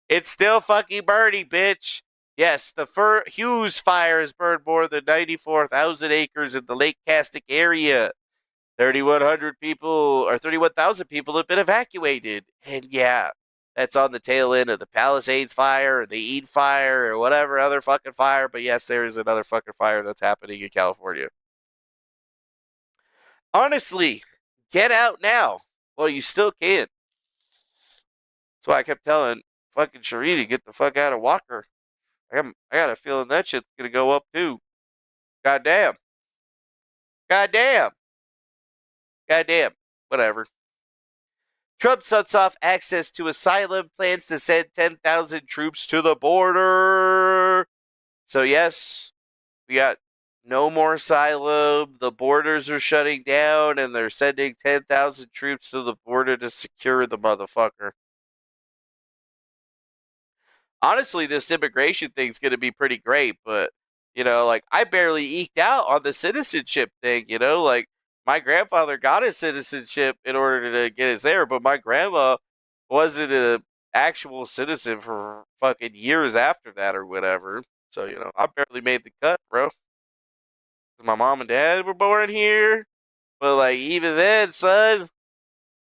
It's still fucking burning, bitch. Yes, the Hughes fire has burned more than 94,000 acres in the Lake Castic area. 3,100 people, or 31,000 people have been evacuated. And yeah, that's on the tail end of the Palisades fire, or the Eden fire, or whatever other fucking fire. But yes, there is another fucking fire that's happening in California. Honestly, get out now. Well, you still can. That's why I kept telling fucking Cherie to get the fuck out of Walker. I got a feeling that shit's gonna go up too. Goddamn. Goddamn. Goddamn. Whatever. Trump shuts off access to asylum, plans to send 10,000 troops to the border. So yes, we got no more asylum. The borders are shutting down, and they're sending 10,000 troops to the border to secure the motherfucker. Honestly, this immigration thing's going to be pretty great, but, I barely eked out on the citizenship thing, my grandfather got his citizenship in order to get us there, but my grandma wasn't an actual citizen for fucking years after that or whatever. So, I barely made the cut, bro. My mom and dad were born here, but, even then, son,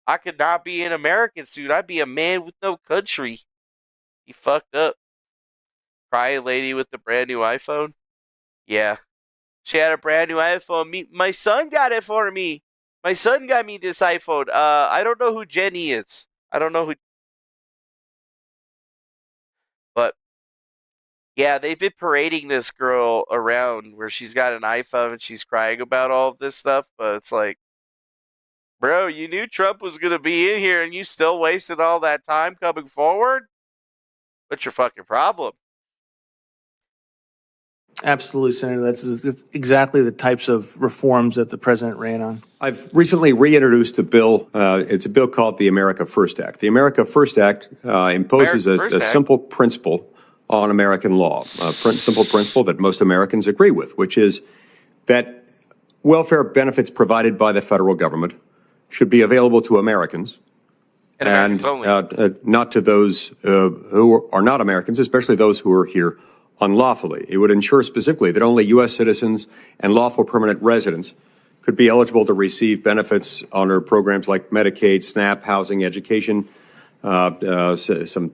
I could not be an American suit. I'd be a man with no country. He fucked up. Crying lady with the brand new iPhone? Yeah. She had a brand new iPhone. My son got it for me. My son got me this iPhone. I don't know who Jenny is. I don't know who. But, yeah, they've been parading this girl around where she's got an iPhone and she's crying about all of this stuff. But it's like, bro, you knew Trump was going to be in here and you still wasted all that time coming forward? What's your fucking problem? Absolutely, Senator. That's exactly the types of reforms that the president ran on. I've recently reintroduced a bill. It's a bill called the America First Act. The America First Act imposes a simple principle on American law, a simple principle that most Americans agree with, which is that welfare benefits provided by the federal government should be available to Americans and not to those who are not Americans, especially those who are here unlawfully. It would ensure specifically that only U.S. citizens and lawful permanent residents could be eligible to receive benefits under programs like Medicaid, SNAP, housing, education, some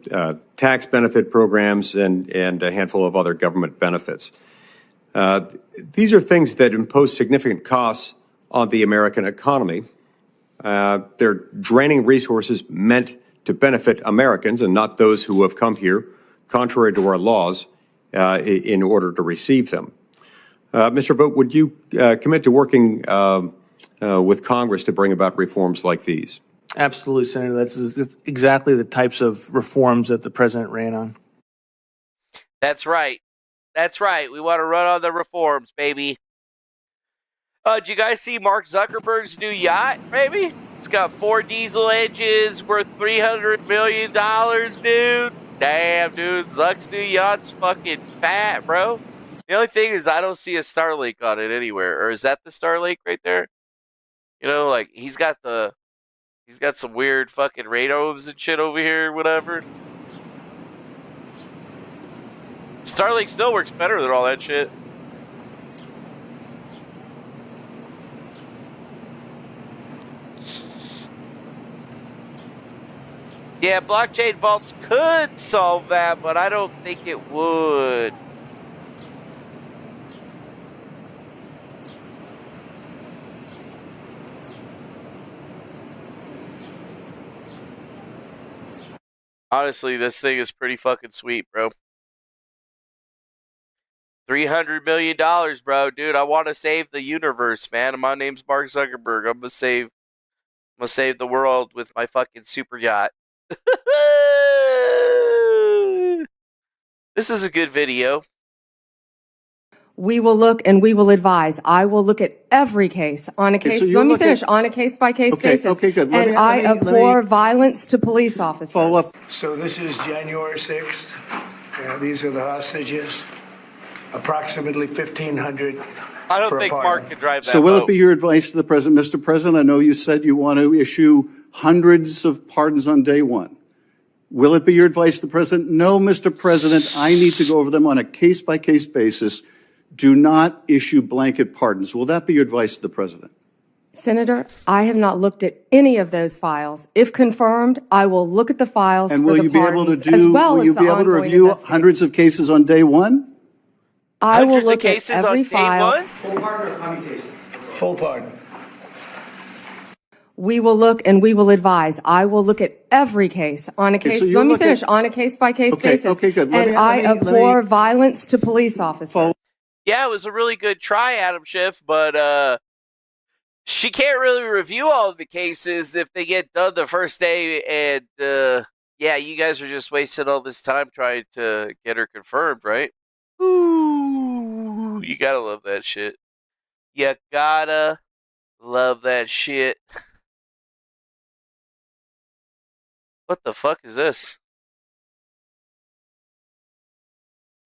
tax benefit programs, and a handful of other government benefits. These are things that impose significant costs on the American economy. They're draining resources meant to benefit Americans and not those who have come here, contrary to our laws, in order to receive them. Mr. Vogt, would you commit to working with Congress to bring about reforms like these? Absolutely, Senator. That's exactly the types of reforms that the president ran on. That's right. That's right. We want to run on the reforms, baby. Did you guys see Mark Zuckerberg's new yacht, baby? It's got 4 diesel engines worth $300 million, dude. Damn, dude. Zuck's new yacht's fucking fat, bro. The only thing is I don't see a Starlink on it anywhere. Or is that the Starlink right there? You know, like, he's got some weird fucking radios and shit over here, whatever. Starlink still works better than all that shit. Yeah, blockchain vaults could solve that, but I don't think it would. Honestly, this thing is pretty fucking sweet, bro. $300 million, bro. Dude, I want to save the universe, man. My name's Mark Zuckerberg. I'm gonna save the world with my fucking super yacht. This is a good video. We will look and we will advise. I will look at every case on a case. Let me finish. On a case-by-case basis. Okay, good. And I abhor violence to police officers. Follow up. So this is January 6th. These are the hostages. Approximately 1,500. I don't think Mark could drive that. So will it be your advice to the president, Mr. President? I know you said you want to issue hundreds of pardons on day one. Will it be your advice to the president? No, Mr. President, I need to go over them on a case-by-case basis. Do not issue blanket pardons. Will that be your advice to the president? Senator, I have not looked at any of those files. If confirmed, I will look at the files. And will you be able to do? Will you be able to review hundreds of cases on day one? I will look at every file. Full pardon or commutations? Full pardon. We will look and we will advise. I will look at every case on a case. Let me finish. On a case-by-case basis. Okay, good. And I abhor violence to police officers. Yeah, it was a really good try, Adam Schiff, but she can't really review all of the cases if they get done the first day. And yeah, you guys are just wasting all this time trying to get her confirmed, right? Ooh, you gotta love that shit. You gotta love that shit. What the fuck is this?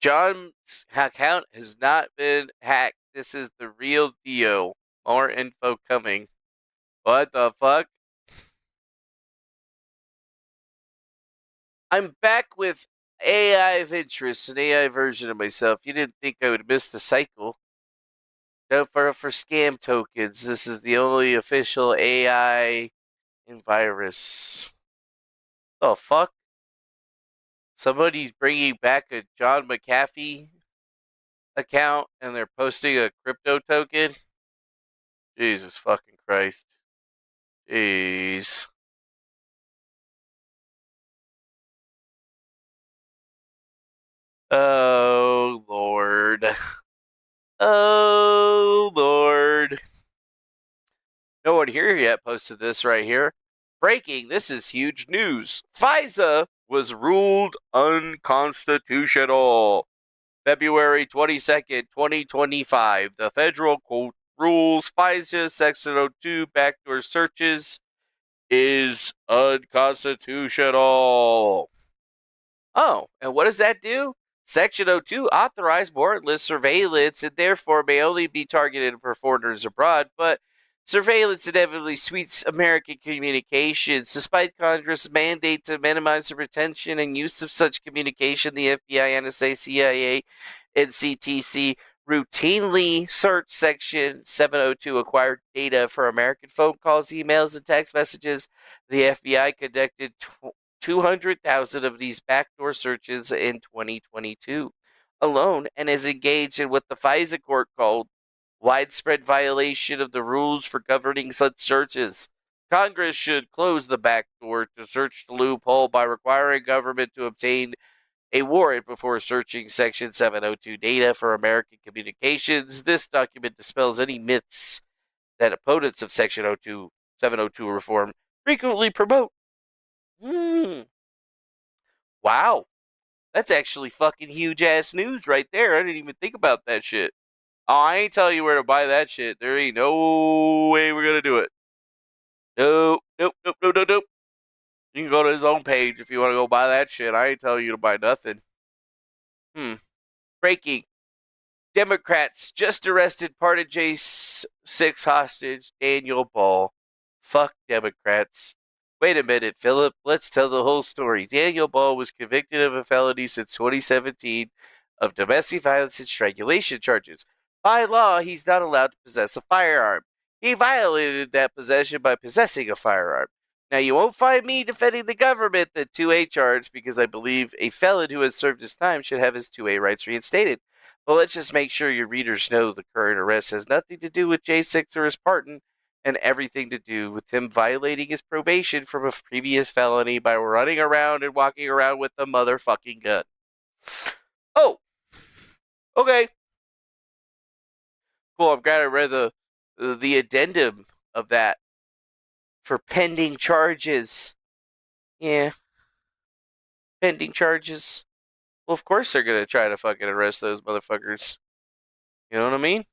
John's account has not been hacked. This is the real deal. More info coming. What the fuck? I'm back with AI of interest, an AI version of myself. You didn't think I would miss the cycle. No, for scam tokens. This is the only official AI in virus. The fuck? Somebody's bringing back a John McAfee account and they're posting a crypto token? Jesus fucking Christ. Jeez. Oh, Lord. Oh, Lord. No one here yet posted this right here. Breaking, this is huge news. FISA was ruled unconstitutional. February 22nd, 2025. The federal court rules FISA Section 02 backdoor searches is unconstitutional. Oh, and what does that do? Section 02 authorized warrantless surveillance and therefore may only be targeted for foreigners abroad, but surveillance inevitably sweeps American communications. Despite Congress' mandate to minimize the retention and use of such communication, the FBI, NSA, CIA, and CTC routinely search Section 702 acquired data for American phone calls, emails, and text messages. The FBI conducted 200,000 of these backdoor searches in 2022. alone and is engaged in what the FISA court called widespread violation of the rules for governing such searches. Congress should close the back door to search the loophole by requiring government to obtain a warrant before searching Section 702 data for American communications. This document dispels any myths that opponents of Section 702 reform frequently promote. Wow. That's actually fucking huge ass news right there. I didn't even think about that shit. Oh, I ain't telling you where to buy that shit. There ain't no way we're gonna do it. Nope. You can go to his own page if you want to go buy that shit. I ain't telling you to buy nothing. Breaking. Democrats just arrested part of J6 hostage Daniel Ball. Fuck Democrats. Wait a minute, Philip. Let's tell the whole story. Daniel Ball was convicted of a felony since 2017 of domestic violence and strangulation charges. By law, he's not allowed to possess a firearm. He violated that possession by possessing a firearm. Now, you won't find me defending the government the 2A charge because I believe a felon who has served his time should have his 2A rights reinstated. But let's just make sure your readers know the current arrest has nothing to do with J6 or his pardon and everything to do with him violating his probation from a previous felony by running around and walking around with a motherfucking gun. Oh, okay. Cool, I'm glad I read the addendum of that for pending charges. Yeah. Pending charges. Well, of course they're going to try to fucking arrest those motherfuckers. You know what I mean?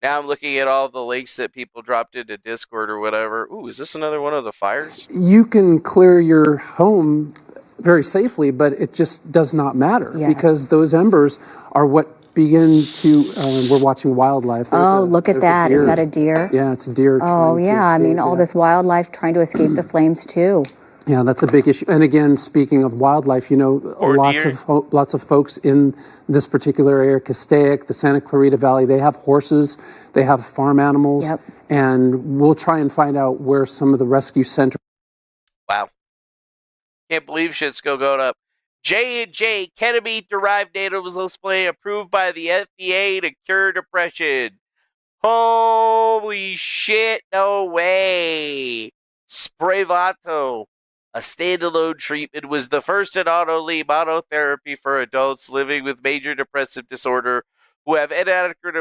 Now I'm looking at all the links that people dropped into Discord or whatever. Ooh, is this another one of the fires? You can clear your home very safely, but it just does not matter because those embers are what begin to, we're watching wildlife. Look at that. Is that a deer? Yeah, it's a deer. Oh, yeah. I mean, all this wildlife trying to escape the flames, too. Yeah, that's a big issue. And again, speaking of wildlife, you know, lots of folks in this particular area, Castaic, the Santa Clarita Valley, they have horses, they have farm animals, and we'll try and find out where some of the rescue centers. Wow. Can't believe shit's still going up. J&J ketamine-derived nasal spray approved by the FDA to cure depression. Holy shit, no way. Spravato, a standalone treatment, was the first and only monotherapy for adults living with major depressive disorder who have inadequate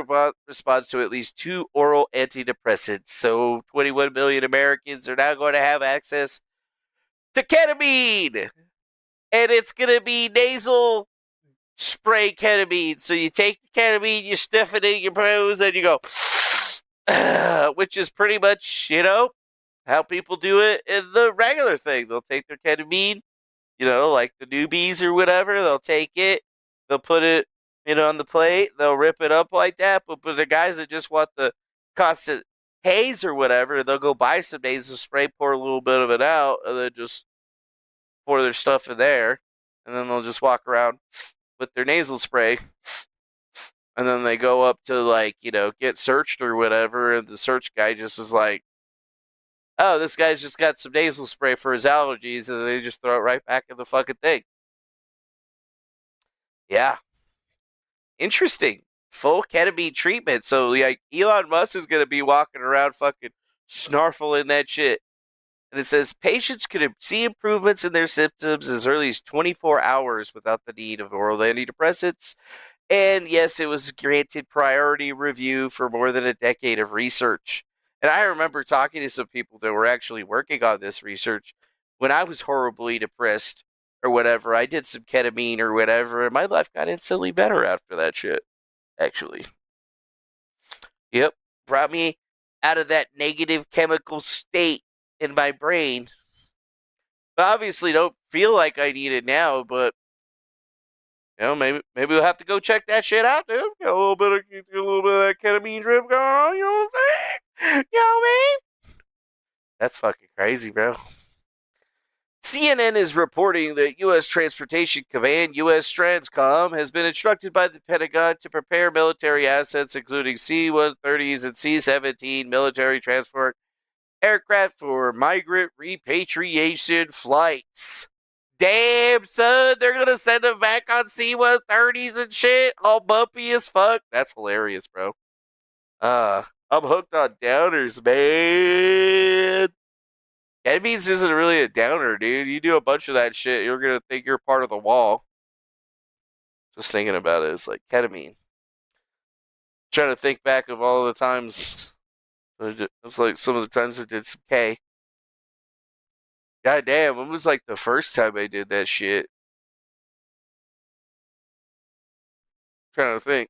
response to at least 2 oral antidepressants. So 21 million Americans are now going to have access to ketamine. And it's going to be nasal spray ketamine. So you take the ketamine, you stiff it in your nose, and you go, which is pretty much, you know, how people do it in the regular thing. They'll take their ketamine, you know, like the newbies or whatever. They'll take it, they'll put it, you know, on the plate, they'll rip it up like that. But for the guys that just want the constant haze or whatever, they'll go buy some nasal spray, pour a little bit of it out, and then just pour their stuff in there. And then they'll just walk around with their nasal spray. And then they go up to, like, you know, get searched or whatever. And the search guy just is like, oh, this guy's just got some nasal spray for his allergies, and they just throw it right back in the fucking thing. Yeah. Interesting. Full ketamine treatment. So, like, Elon Musk is going to be walking around fucking snarfling that shit. And it says patients could see improvements in their symptoms as early as 24 hours without the need of oral antidepressants. And yes, it was granted priority review for more than a decade of research. And I remember talking to some people that were actually working on this research when I was horribly depressed or whatever. I did some ketamine or whatever, and my life got instantly better after that shit, actually. Yep, brought me out of that negative chemical state in my brain. But obviously don't feel like I need it now, but you know, maybe we'll have to go check that shit out, dude. Get a little bit of that ketamine drip going on, you know what I'm saying? You know what I mean? That's fucking crazy, bro. CNN is reporting that U.S. Transportation Command, U.S. Transcom, has been instructed by the Pentagon to prepare military assets, including C-130s and C-17 military transport aircraft for migrant repatriation flights. damn, son, they're gonna send him back on C-130s and shit, all bumpy as fuck. That's hilarious, bro. I'm hooked on downers, man. Ketamine's isn't really a downer, dude. You do a bunch of that shit, you're gonna think you're part of the wall. Just thinking about it, it's like ketamine. Trying to think back of all the times. It was like some of the times I did some K. God damn, when was like the first time I did that shit? Trying to think.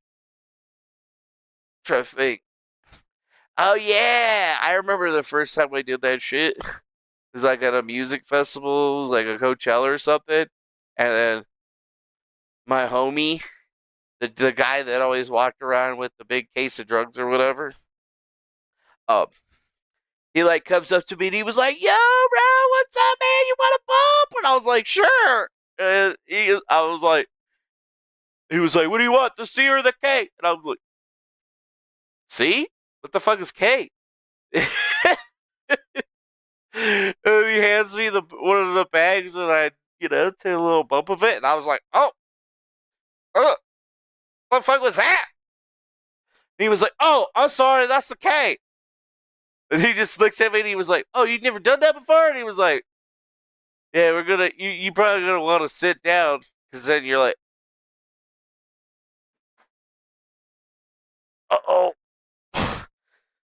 Oh yeah, I remember the first time I did that shit. It was like at a music festival, like a Coachella or something, and then my homie, the guy that always walked around with the big case of drugs or whatever, he like comes up to me and he was like, "Yo, bro, what's up, man? You want a bump?" And I was like, "Sure." He was like, "What do you want, the C or the K?" And I was like, "C? What the fuck is K?" And he hands me one of the bags and I, take a little bump of it. And I was like, oh, what the fuck was that? And he was like, "Oh, I'm sorry, that's the K." And he just looks at me and he was like, "Oh, you've never done that before?" And he was like, "Yeah, you probably gonna want to sit down because then you're like, uh-oh,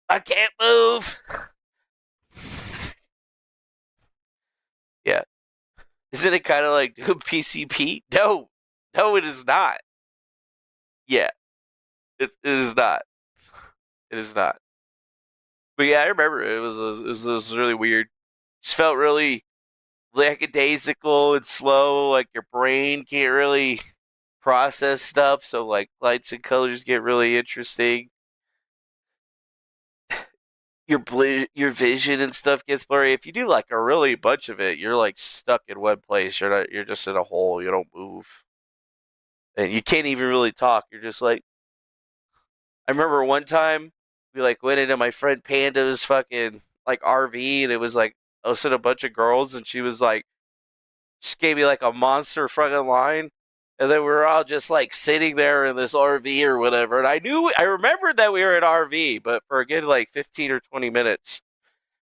I can't move." Yeah. Isn't it kind of like doing PCP? No, it is not. Yeah, it is not. It is not. But yeah, I remember it was really weird. Just felt really lackadaisical and slow. Like your brain can't really process stuff, so like lights and colors get really interesting. Your vision and stuff gets blurry. If you do like a really bunch of it, you're like stuck in one place. You're just in a hole. You don't move, and you can't even really talk. You're just like. I remember one time we like went into my friend Panda's fucking like RV, and it was like us and a bunch of girls, and she was like, just gave me like a monster fucking line. And then we were all just like sitting there in this RV or whatever. And I remembered that we were in RV, but for a good like 15 or 20 minutes,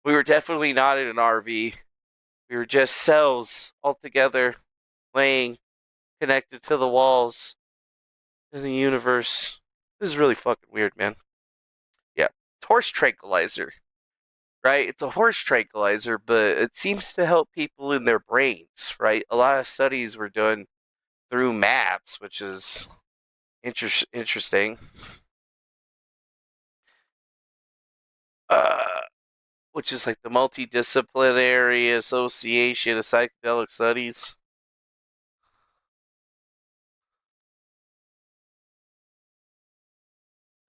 we were definitely not in an RV. We were just cells all together, laying connected to the walls in the universe. This is really fucking weird, man. Yeah. It's horse tranquilizer, right? It's a horse tranquilizer, but it seems to help people in their brains, right? A lot of studies were done through maps, which is interesting. Which is like the Multidisciplinary Association of Psychedelic Studies.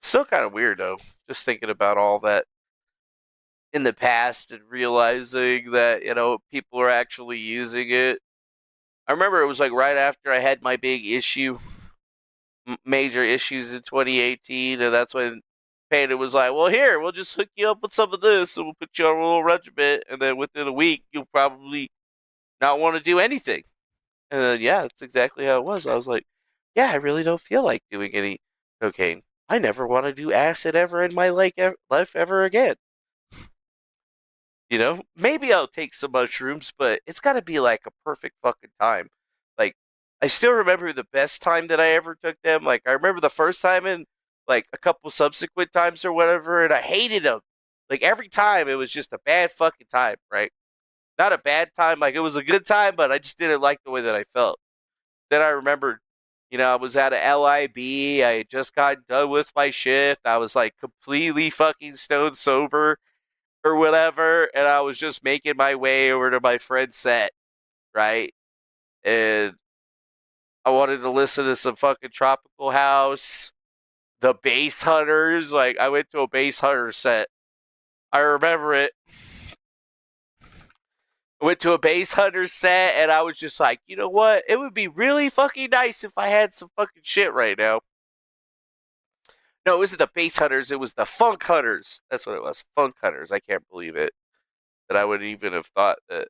Still kind of weird though, just thinking about all that in the past and realizing that, people are actually using it. I remember it was like right after I had my big major issues in 2018, and that's when Panda was like, "Well, here, we'll just hook you up with some of this, and we'll put you on a little regiment, and then within a week, you'll probably not want to do anything." And then, yeah, that's exactly how it was. I was like, "Yeah, I really don't feel like doing any cocaine. I never want to do acid ever in my life ever again." Maybe I'll take some mushrooms, but it's got to be like a perfect fucking time. Like, I still remember the best time that I ever took them. Like, I remember the first time and like a couple subsequent times or whatever, and I hated them. Like, every time it was just a bad fucking time, right? Not a bad time, like it was a good time, but I just didn't like the way that I felt. Then I remembered, I was at a LIB. I had just gotten done with my shift. I was like completely fucking stone sober or whatever, and I was just making my way over to my friend's set, right? And I wanted to listen to some fucking Tropical House, the Bass Hunters. Like, I went to a Bass Hunter set. I remember it. I went to a Bass Hunter set, and I was just like, you know what? It would be really fucking nice if I had some fucking shit right now. No, it wasn't the Bass Hunters. It was the Funk Hunters. That's what it was. Funk Hunters. I can't believe it. That I would even have thought that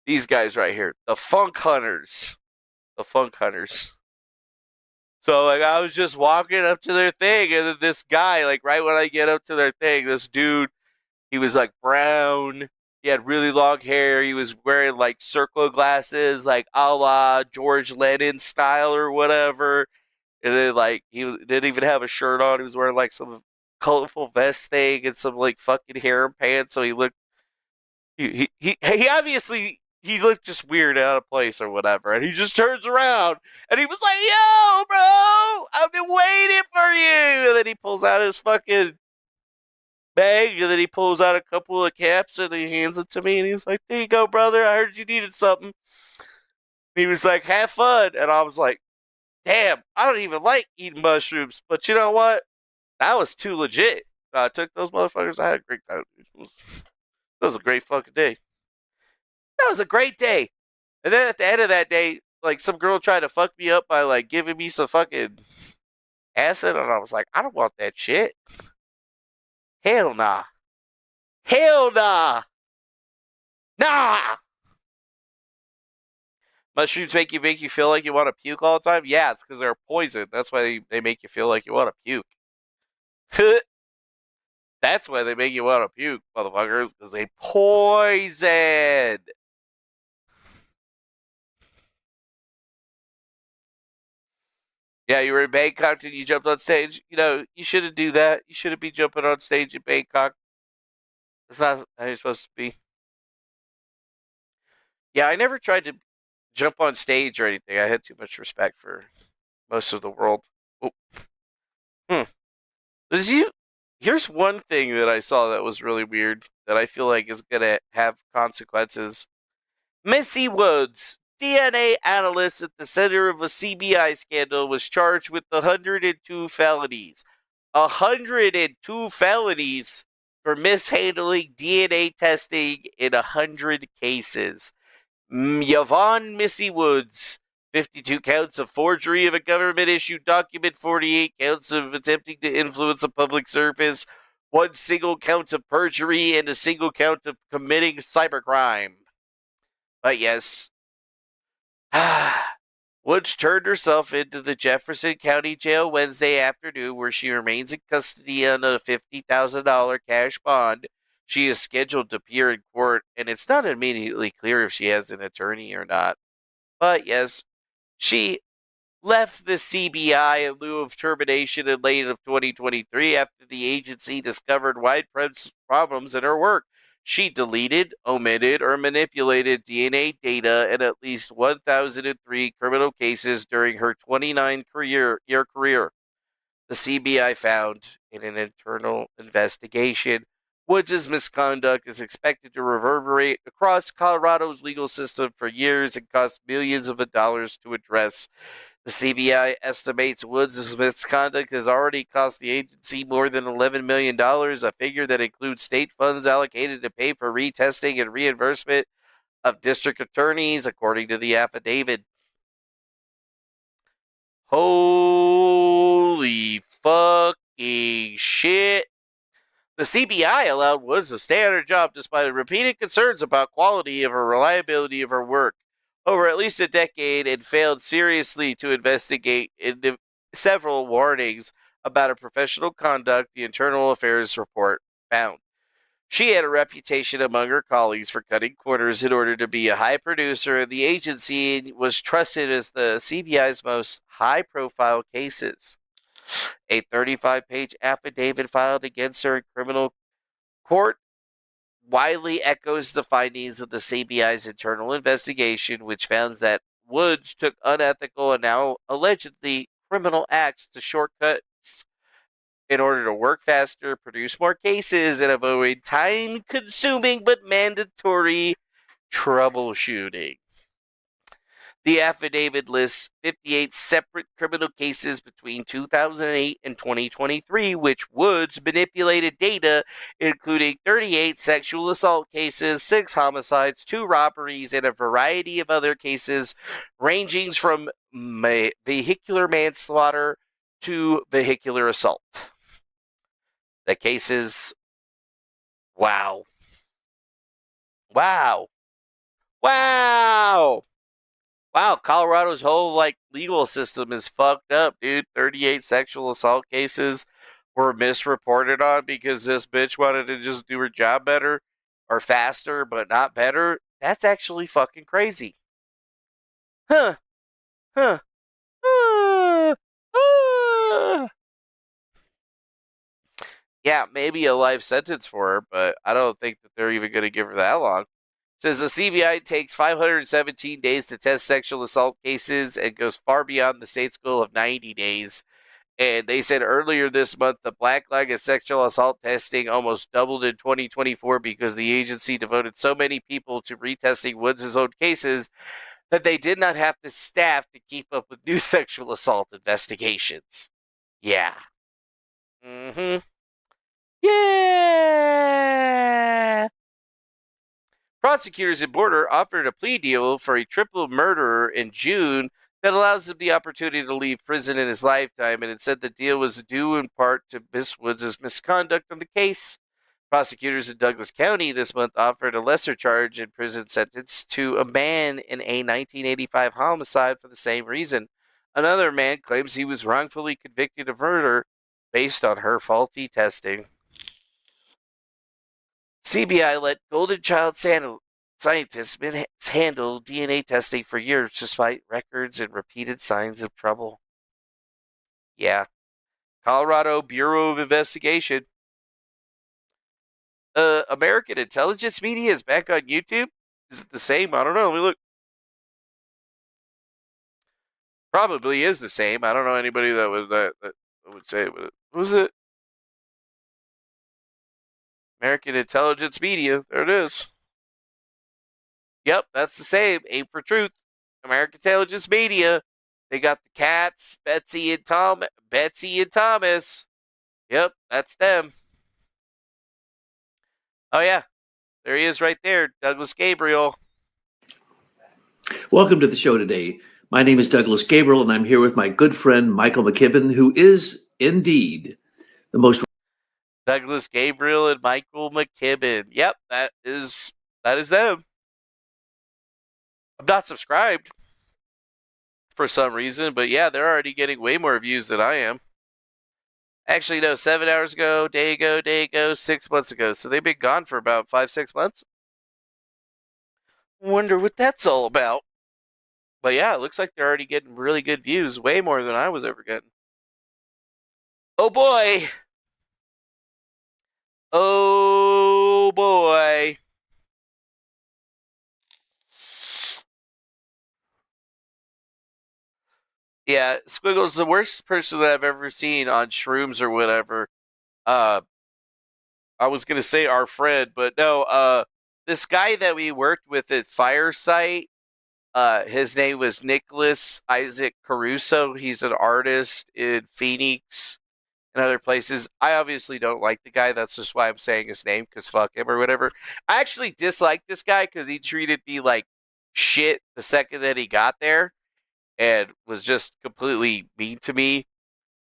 These guys right here, the Funk Hunters. The Funk Hunters. So, like, I was just walking up to their thing, and then this guy, like, right when I get up to their thing, this dude, he was, like, brown. He had really long hair. He was wearing, like, circle glasses, like, a la George Lennon style or whatever. And then, like, didn't even have a shirt on. He was wearing, like, some colorful vest thing and some, like, fucking hair and pants. So he looked, he obviously, he looked just weird out of place or whatever. And he just turns around and he was like, yo, bro, I've been waiting for you. And then he pulls out his fucking bag, and then he pulls out a couple of caps and he hands it to me. And he was like, there you go, brother. I heard you needed something. He was like, have fun. And I was like, damn, I don't even like eating mushrooms. But you know what? That was too legit. I took those motherfuckers. I had a great time. That was a great fucking day. That was a great day. And then at the end of that day, like, some girl tried to fuck me up by, like, giving me some fucking acid. And I was like, I don't want that shit. Hell nah. Hell nah. Nah. Mushrooms make you feel like you want to puke all the time? Yeah, it's because they're poison. That's why they make you feel like you want to puke. That's why they make you want to puke, motherfuckers, because they poison. Yeah, you were in Bangkok and you jumped on stage. You know, you shouldn't do that. You shouldn't be jumping on stage in Bangkok. That's not how you're supposed to be. Yeah, I never tried to jump on stage or anything. I had too much respect for most of the world. Oh. Here's one thing that I saw that was really weird that I feel like is going to have consequences. Missy Woods, DNA analyst at the center of a CBI scandal, was charged with 102 felonies. 102 felonies for mishandling DNA testing in 100 cases. Yvonne Missy Woods, 52 counts of forgery of a government-issued document, 48 counts of attempting to influence a public service, 1 single count of perjury, and a single count of committing cybercrime. But yes, Woods turned herself into the Jefferson County Jail Wednesday afternoon, where she remains in custody on a $50,000 cash bond. She is scheduled to appear in court, and it's not immediately clear if she has an attorney or not. But yes, she left the CBI in lieu of termination in late of 2023 after the agency discovered widespread problems in her work. She deleted, omitted, or manipulated DNA data in at least 1,003 criminal cases during her 29-year career. The CBI found in an internal investigation, Woods' misconduct is expected to reverberate across Colorado's legal system for years and cost millions of dollars to address. The CBI estimates Woods' misconduct has already cost the agency more than $11 million, a figure that includes state funds allocated to pay for retesting and reimbursement of district attorneys, according to the affidavit. Holy fucking shit. The CBI allowed Woods to stay on her job despite repeated concerns about quality of her reliability of her work over at least a decade, and failed seriously to investigate into several warnings about her professional conduct, the Internal Affairs report found. She had a reputation among her colleagues for cutting corners in order to be a high producer, and the agency was trusted as the CBI's most high-profile cases. A 35-page affidavit filed against her in criminal court widely echoes the findings of the CBI's internal investigation, which found that Woods took unethical and now allegedly criminal acts to shortcuts in order to work faster, produce more cases, and avoid time-consuming but mandatory troubleshooting. The affidavit lists 58 separate criminal cases between 2008 and 2023, which Woods manipulated data, including 38 sexual assault cases, 6 homicides, 2 robberies, and a variety of other cases ranging from vehicular manslaughter to vehicular assault. The cases... Wow. Wow. Wow, Colorado's whole legal system is fucked up, dude. 38 sexual assault cases were misreported on because this bitch wanted to just do her job better or faster, but not better. That's actually fucking crazy. Huh. Huh. Yeah, maybe a life sentence for her, but I don't think that they're even going to give her that long. Says the CBI takes 517 days to test sexual assault cases and goes far beyond the state's goal of 90 days. And they said earlier this month the backlog of sexual assault testing almost doubled in 2024 because the agency devoted so many people to retesting Woods' own cases that they did not have the staff to keep up with new sexual assault investigations. Yeah. Mm-hmm. Yeah. Prosecutors in Boulder offered a plea deal for a triple murderer in June that allows him the opportunity to leave prison in his lifetime, and it said the deal was due in part to Miss Woods' misconduct on the case. Prosecutors in Douglas County this month offered a lesser charge and prison sentence to a man in a 1985 homicide for the same reason. Another man claims he was wrongfully convicted of murder based on her faulty testing. CBI let Golden Child scientists handle DNA testing for years despite records and repeated signs of trouble. Yeah. Colorado Bureau of Investigation. American intelligence media is back on YouTube? Is it the same? I don't know. Let me look. Probably is the same. I don't know anybody that would say it. What was it? American intelligence media. There it is. Yep, that's the same. Aim for Truth. American intelligence media. They got the cats, Betsy and Thomas. Yep, that's them. Oh yeah, there he is right there, Douglas Gabriel. Welcome to the show today. My name is Douglas Gabriel, and I'm here with my good friend Michael McKibben, who is indeed the most. Douglas Gabriel and Michael McKibben. Yep, that is them. I'm not subscribed for some reason, but yeah, they're already getting way more views than I am. Actually, no, 7 hours ago, day ago, 6 months ago. So they've been gone for about 5-6 months. Wonder what that's all about. But yeah, it looks like they're already getting really good views, way more than I was ever getting. Oh boy. Oh boy. Yeah, Squiggle's the worst person that I've ever seen on shrooms or whatever. I was gonna say our friend, but no, this guy that we worked with at Firesite, his name was Nicholas Isaac Caruso. He's an artist in Phoenix and other places. I obviously don't like the guy. That's just why I'm saying his name, because fuck him or whatever. I actually dislike this guy because he treated me like shit the second that he got there and was just completely mean to me.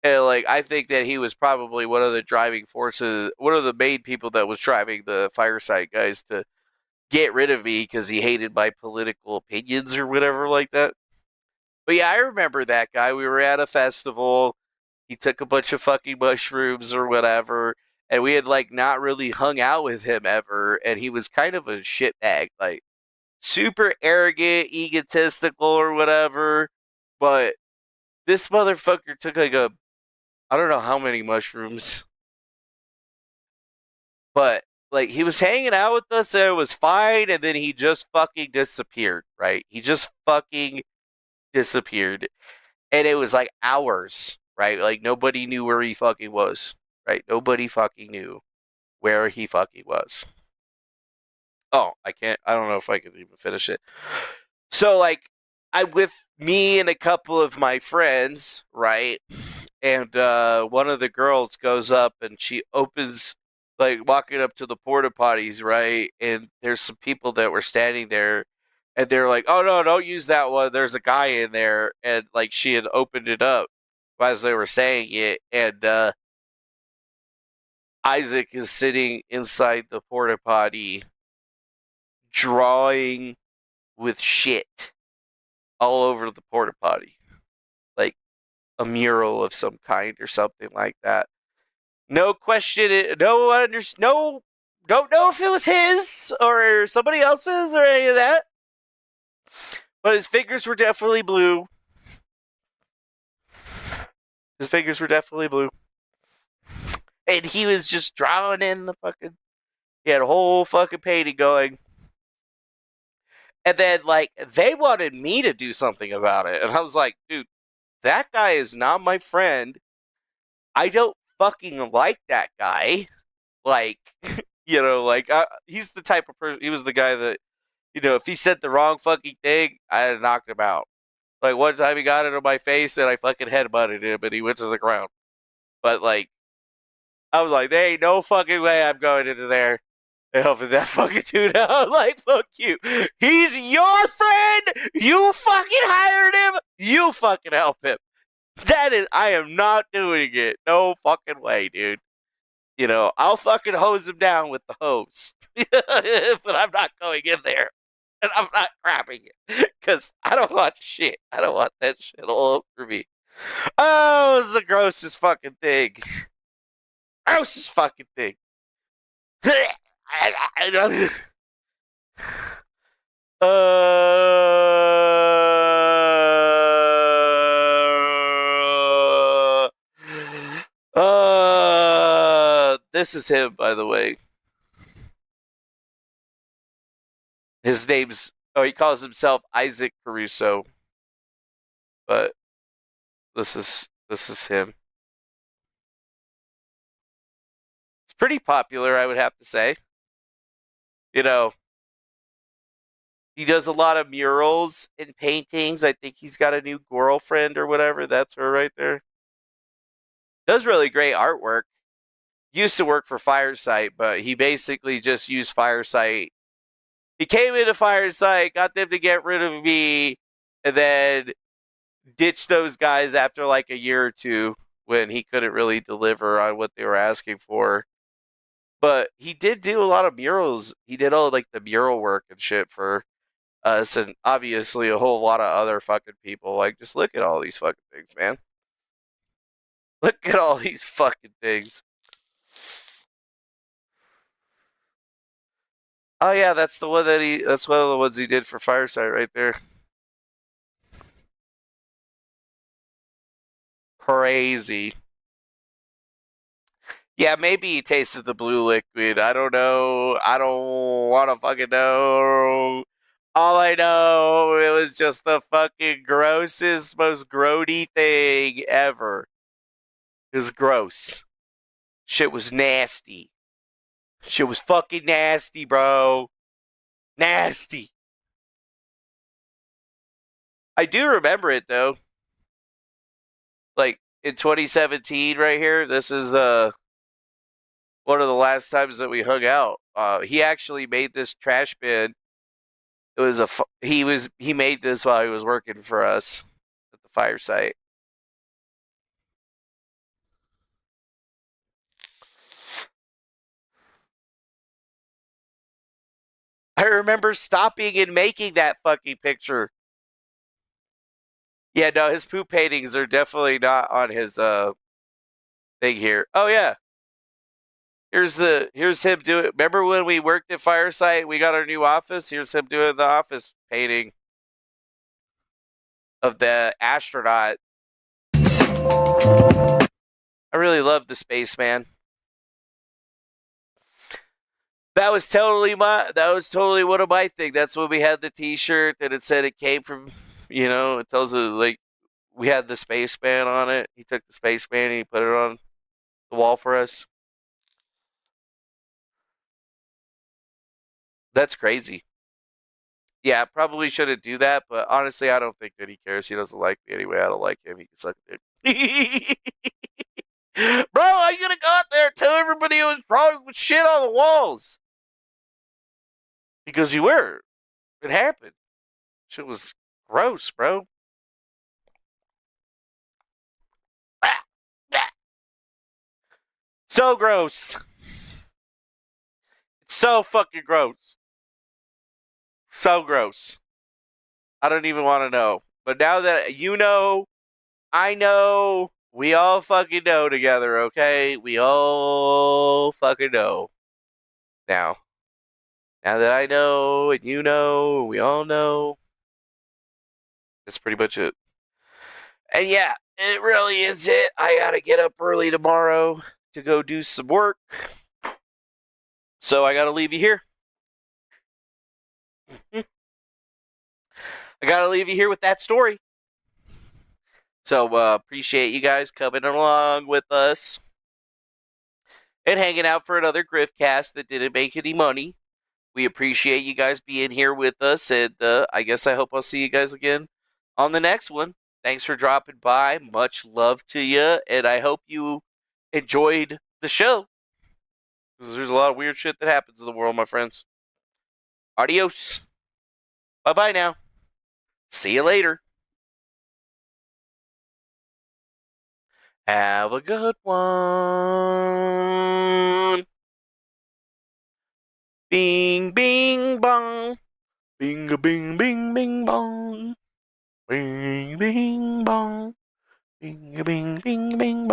And I think that he was probably one of the driving forces, one of the main people that was driving the Fireside guys to get rid of me because he hated my political opinions or whatever like that. But yeah, I remember that guy. We were at a festival. He took a bunch of fucking mushrooms or whatever, and we had not really hung out with him ever. And he was kind of a shitbag, super arrogant, egotistical or whatever. But this motherfucker took I don't know how many mushrooms, but he was hanging out with us and it was fine, and then he just fucking disappeared, right? He just fucking disappeared. And it was hours, right? Nobody knew where he fucking was, right? Nobody fucking knew where he fucking was. Oh, I don't know if I can even finish it. So with me and a couple of my friends, right? And one of the girls goes up and she opens, walking up to the porta potties, right? And there's some people that were standing there, and they're like, "Oh no, don't use that one. There's a guy in there." And she had opened it up as they were saying it, and Isaac is sitting inside the porta potty, drawing with shit all over the porta potty. Like a mural of some kind or something like that. No question, don't know if it was his or somebody else's or any of that. But his fingers were definitely blue. His fingers were definitely blue. And he was just drawing in the fucking... He had a whole fucking painting going. And then, like, they wanted me to do something about it. And I was like, dude, that guy is not my friend. I don't fucking like that guy. Like, you know, like, he's the type of person... He was the guy that, you know, if he said the wrong fucking thing, I'd have knocked him out. Like, one time he got into my face and I fucking headbutted him and he went to the ground. But, like, I was like, there ain't no fucking way I'm going into there and helping that fucking dude out. Like, fuck you. He's your friend. You fucking hired him. You fucking help him. I am not doing it. No fucking way, dude. You know, I'll fucking hose him down with the hose. But I'm not going in there. And I'm not grabbing it. Because I don't want shit. I don't want that shit all over me. Oh, it was the grossest fucking thing. Grossest fucking thing. This is him, by the way. His name's... Oh, he calls himself Isaac Caruso. But this is him. It's pretty popular, I would have to say. You know, he does a lot of murals and paintings. I think he's got a new girlfriend or whatever. That's her right there. Does really great artwork. Used to work for Firesight, but he basically just used Firesight. He came into Firesight, got them to get rid of me, and then ditched those guys after like a year or two when he couldn't really deliver on what they were asking for. But he did do a lot of murals. He did all like the mural work and shit for us, and obviously a whole lot of other fucking people. Like, just look at all these fucking things, man. Look at all these fucking things. Oh yeah, that's the one that's one of the ones he did for Firesight right there. Crazy. Yeah, maybe he tasted the blue liquid. I don't know. I don't want to fucking know. All I know, it was just the fucking grossest, most grody thing ever. It was gross. Shit was nasty. Shit was fucking nasty, bro. Nasty. I do remember it, though. Like, in 2017 right here, this is one of the last times that we hung out. He actually made this trash bin. It was he made this while he was working for us at the Firesite. I remember stopping and making that fucking picture. Yeah, no, his poop paintings are definitely not on his thing here. Oh yeah. Here's him doing. Remember when we worked at Firesite? We got our new office. Here's him doing the office painting of the astronaut. I really love the spaceman. That was totally one of my things. That's when we had the T-shirt and it said it came from, you know, it tells it like we had the spaceman on it. He took the spaceman and he put it on the wall for us. That's crazy. Yeah, probably shouldn't do that, but honestly, I don't think that he cares. He doesn't like me anyway. I don't like him. He can suck a dick. Bro, I could have got there and tell everybody it was drawing with shit on the walls. Because you were. It happened. Shit was gross, bro. So gross. It's so fucking gross. So gross. I don't even want to know. But now that you know, I know, we all fucking know together, okay? We all fucking know. Now that I know, and you know, we all know, that's pretty much it. And yeah, it really is it. I gotta get up early tomorrow to go do some work. So I gotta leave you here. I gotta leave you here with that story. So appreciate you guys coming along with us and hanging out for another griftcast that didn't make any money. We appreciate you guys being here with us, and I guess I hope I'll see you guys again on the next one. Thanks for dropping by. Much love to you, and I hope you enjoyed the show, because there's a lot of weird shit that happens in the world, my friends. Adios. Bye-bye now. See you later. Have a good one. Bing, bing, bong. Bing, bing, bing, bing, bong. Bing, bing, bong. Bing, bing, bing, bing, bong.